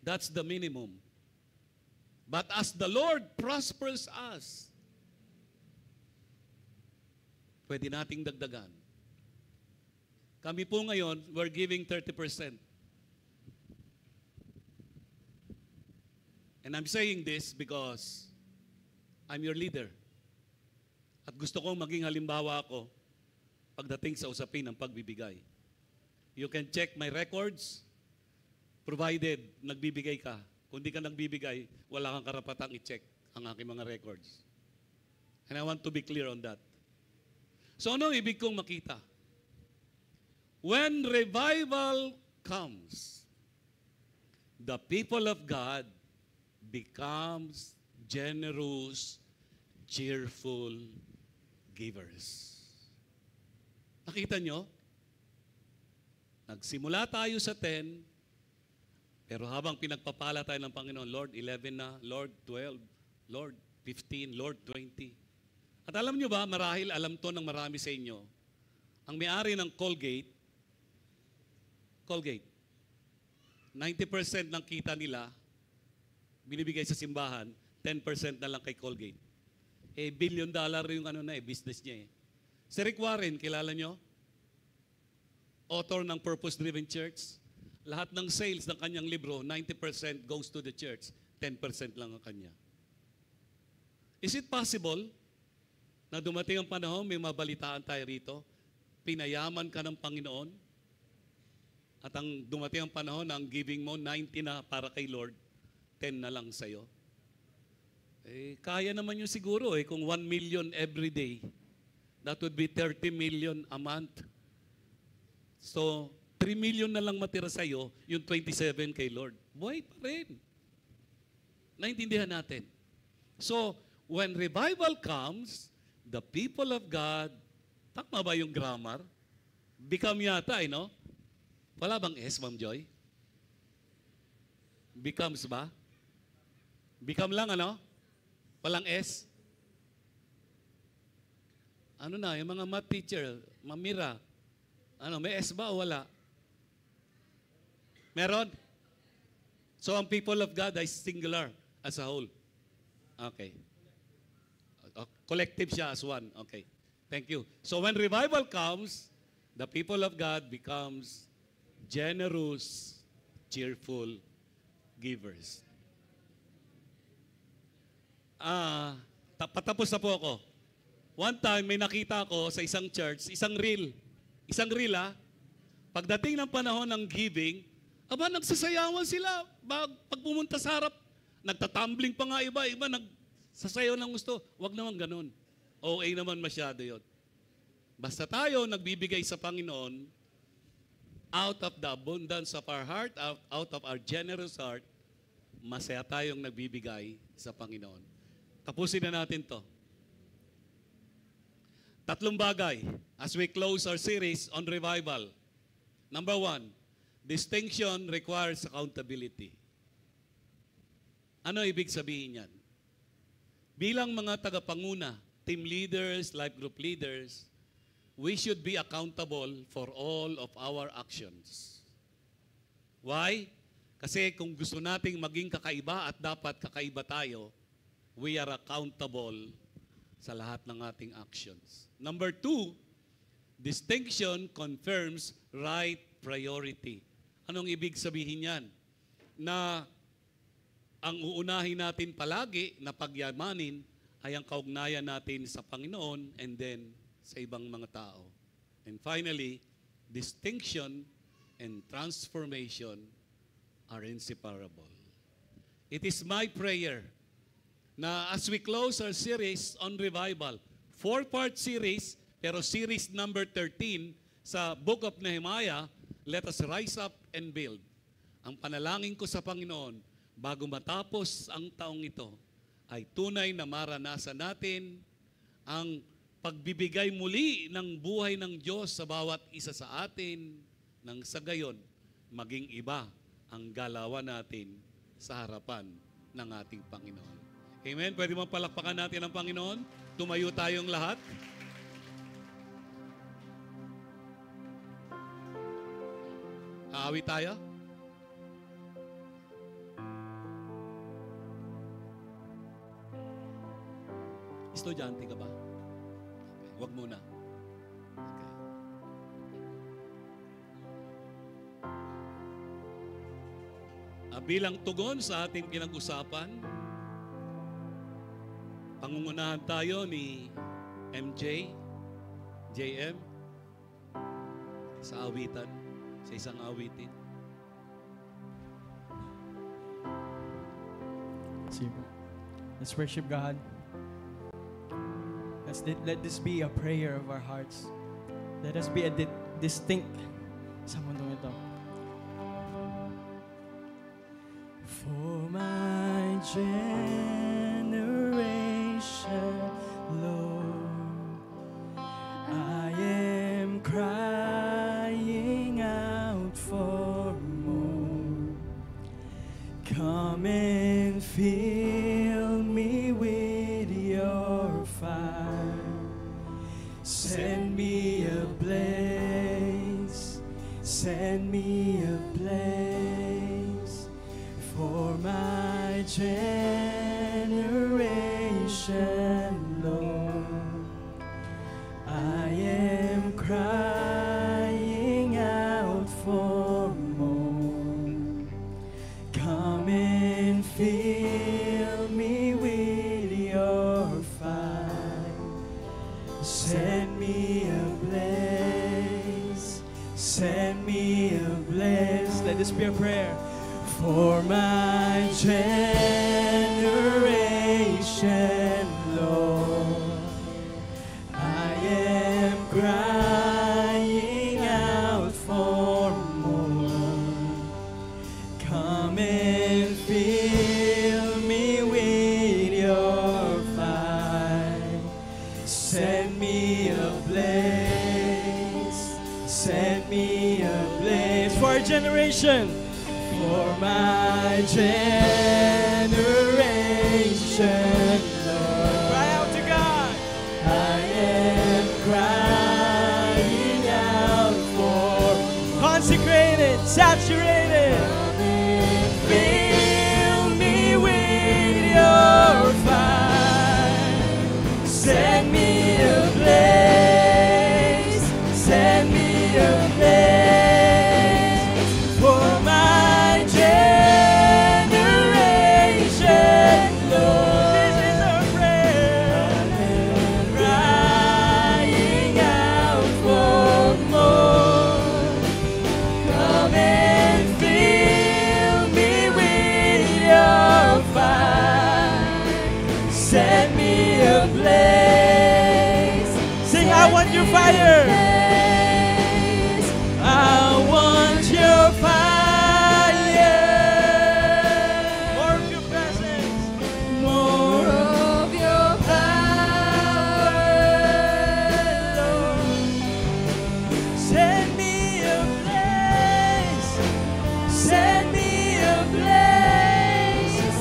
That's the minimum. But as the Lord prospers us, pwede nating dagdagan. Kami po ngayon, we're giving 30%. And I'm saying this because I'm your leader. At gusto kong maging halimbawa ako pagdating sa usapin ng pagbibigay. You can check my records, provided nagbibigay ka. Kung di ka nagbibigay, wala kang karapatang i-check ang aking mga records. And I want to be clear on that. So ano ibig kong makita? When revival comes, the people of God becomes generous, cheerful givers. Nakita nyo? Nagsimula tayo sa 10, pero habang pinagpapala tayo ng Panginoon, Lord, 11 na, Lord, 12, Lord, 15, Lord, 20. At alam nyo ba, marahil alam to ng marami sa inyo, ang may-ari ng Colgate, 90% ng kita nila, binibigay sa simbahan, 10% na lang kay Colgate. $1 billion yung business niya eh. Si Rick Warren, kilala nyo? Author ng Purpose-Driven Church. Lahat ng sales ng kanyang libro, 90% goes to the church, 10% lang ang kanya. Is it possible na dumating ang panahon, may mabalitaan tayo rito, pinayaman ka ng Panginoon, at ang dumating ang panahon, ang giving mo, 90 na para kay Lord, 10 na lang sa'yo. Kaya naman yun siguro kung 1 million every day, that would be 30 million a month. So, 3 million na lang matira sa'yo, yung 27 kay Lord. Buhay pa rin. Naintindihan natin. So, when revival comes, the people of God, tama ba yung grammar? Become yata, no? Wala bang S, Ma'am Joy? Becomes ba? Become lang, ano? Walang S? Ano na, yung mga math teacher, mamira, ano, may S ba o wala? Meron? So ang people of God ay singular as a whole. Okay. Collective siya as one. Okay. Thank you. So when revival comes, the people of God becomes generous, cheerful givers. Patapos na po ako. One time, may nakita ako sa isang church, isang reel. Isang reel, Pagdating ng panahon ng giving, nagsasayawan sila. Pag pumunta sa harap, nagtatumbling pa nga iba nagsasayaw ng gusto. Wag naman ganun. OA naman masyado yon. Basta tayo nagbibigay sa Panginoon, out of the abundance of our heart, out of our generous heart, masaya tayong nagbibigay sa Panginoon. Tapusin na natin to. 3 bagay as we close our series on revival. Number 1, distinction requires accountability. Ano ibig sabihin yan? Bilang mga tagapanguna, team leaders, life group leaders, we should be accountable for all of our actions. Why? Kasi kung gusto nating maging kakaiba at dapat kakaiba tayo, we are accountable sa lahat ng ating actions. Number 2, distinction confirms right priority. Anong ibig sabihin yan? Na ang uunahin natin palagi na pagyamanin ay ang kaugnayan natin sa Panginoon and then sa ibang mga tao. And finally, distinction and transformation are inseparable. It is my prayer na as we close our series on revival, 4-part series, pero series number 13 sa Book of Nehemiah, let us rise up and build. Ang panalangin ko sa Panginoon, bago matapos ang taong ito, ay tunay na maranasan natin ang pagbibigay muli ng buhay ng Diyos sa bawat isa sa atin, nang sa gayon, maging iba ang galawan natin sa harapan ng ating Panginoon. Amen? Pwede mo palakpakan natin ang Panginoon? Tumayo tayong lahat. Aawit tayo? Estudyante ka ba? Okay. Wag muna. Okay. Bilang tugon sa ating pinag-usapan, pangungunahan tayo ni MJ, JM, sa awitan, sa isang awitin. Let's worship God. Let this be a prayer of our hearts. Let us be a distinct sa mundong ito. For my generation, Lord, I am crying out for more. Come and fill me with your fire. Send me a blaze, send me a blaze for my generation, Lord. I am crying out for more. Come and fill me with your fire. Send me a blaze, send me a blaze. Let this be a prayer. For my generation, Lord, I am crying out for more. Come and fill me with your fire. Send me a blaze, send me a blaze for our generation. For my generation, Lord, fire. place. I want your fire. More of your presence. More of your power, Lord. Send me a place. Send me a place.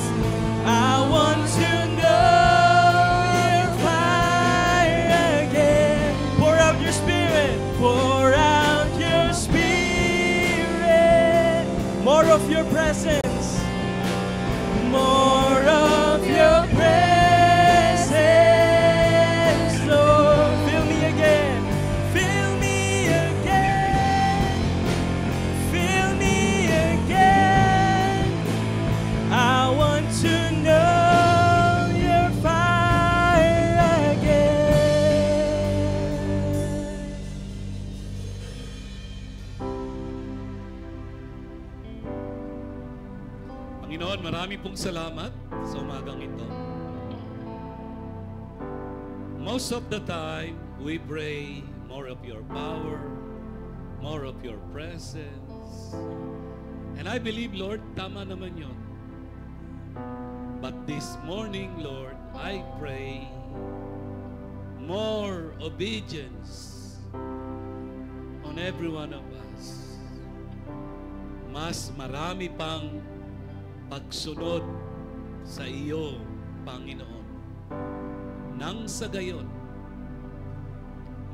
I want to know your fire again. Pour out your spirit. Pour out your spirit. More of your presence. More of your presence, Lord. Fill me again. Fill me again. Fill me again. I want to know your fire again. Panginoon, marami pong salamat sa umagang ito. Most of the time, we pray more of your power, more of your presence. And I believe, Lord, tama naman yun. But this morning, Lord, I pray more obedience on every one of us. Mas marami pang pagsunod sa iyo, Panginoon. Nang sa gayon,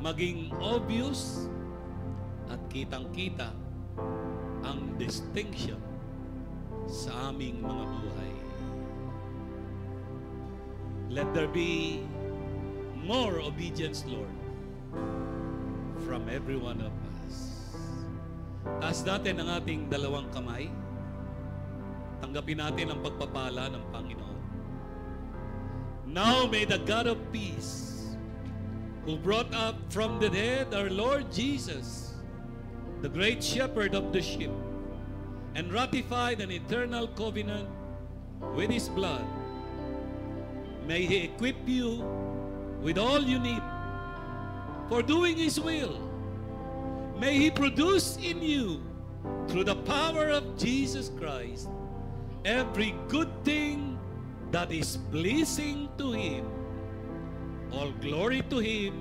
maging obvious at kitang-kita ang distinction sa aming mga buhay. Let there be more obedience, Lord, from every one of us. Taas natin ang ating dalawang kamay. Tanggapin natin ang pagpapala ng Panginoon. Now may the God of peace, who brought up from the dead our Lord Jesus, the great shepherd of the sheep, and ratified an eternal covenant with His blood, may He equip you with all you need for doing His will. May He produce in you, through the power of Jesus Christ, every good thing that is pleasing to Him. All glory to Him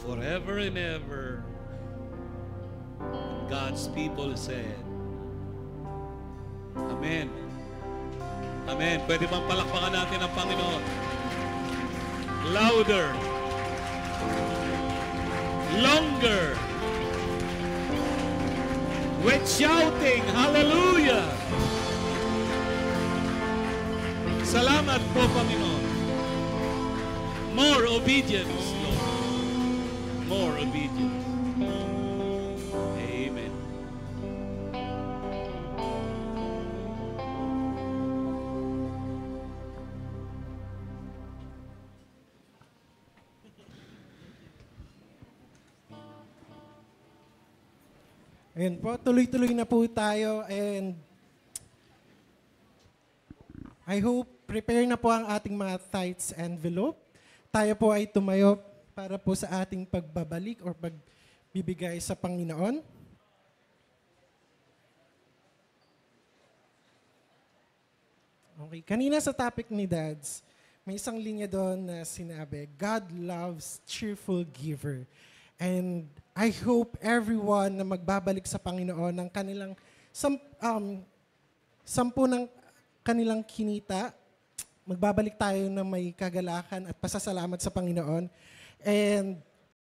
forever and ever. God's people said, Amen. Amen. Pwede bang palakpakan natin ang Panginoon? Louder. Longer. With shouting, Hallelujah! Salamat po, Panginoon. More obedience, Lord. More obedience. Amen. Ayun po, tuloy-tuloy na po tayo and I hope prepare na po ang ating mga tithes envelope. Tayo po ay tumayo para po sa ating pagbabalik or pagbibigay sa Panginoon. Okay, kanina sa topic ni Dads, may isang linya doon na sinabi, God loves cheerful giver. And I hope everyone na magbabalik sa Panginoon ng kanilang sampu ng kanilang kinita, magbabalik tayo na may kagalakan at pasasalamat sa Panginoon. And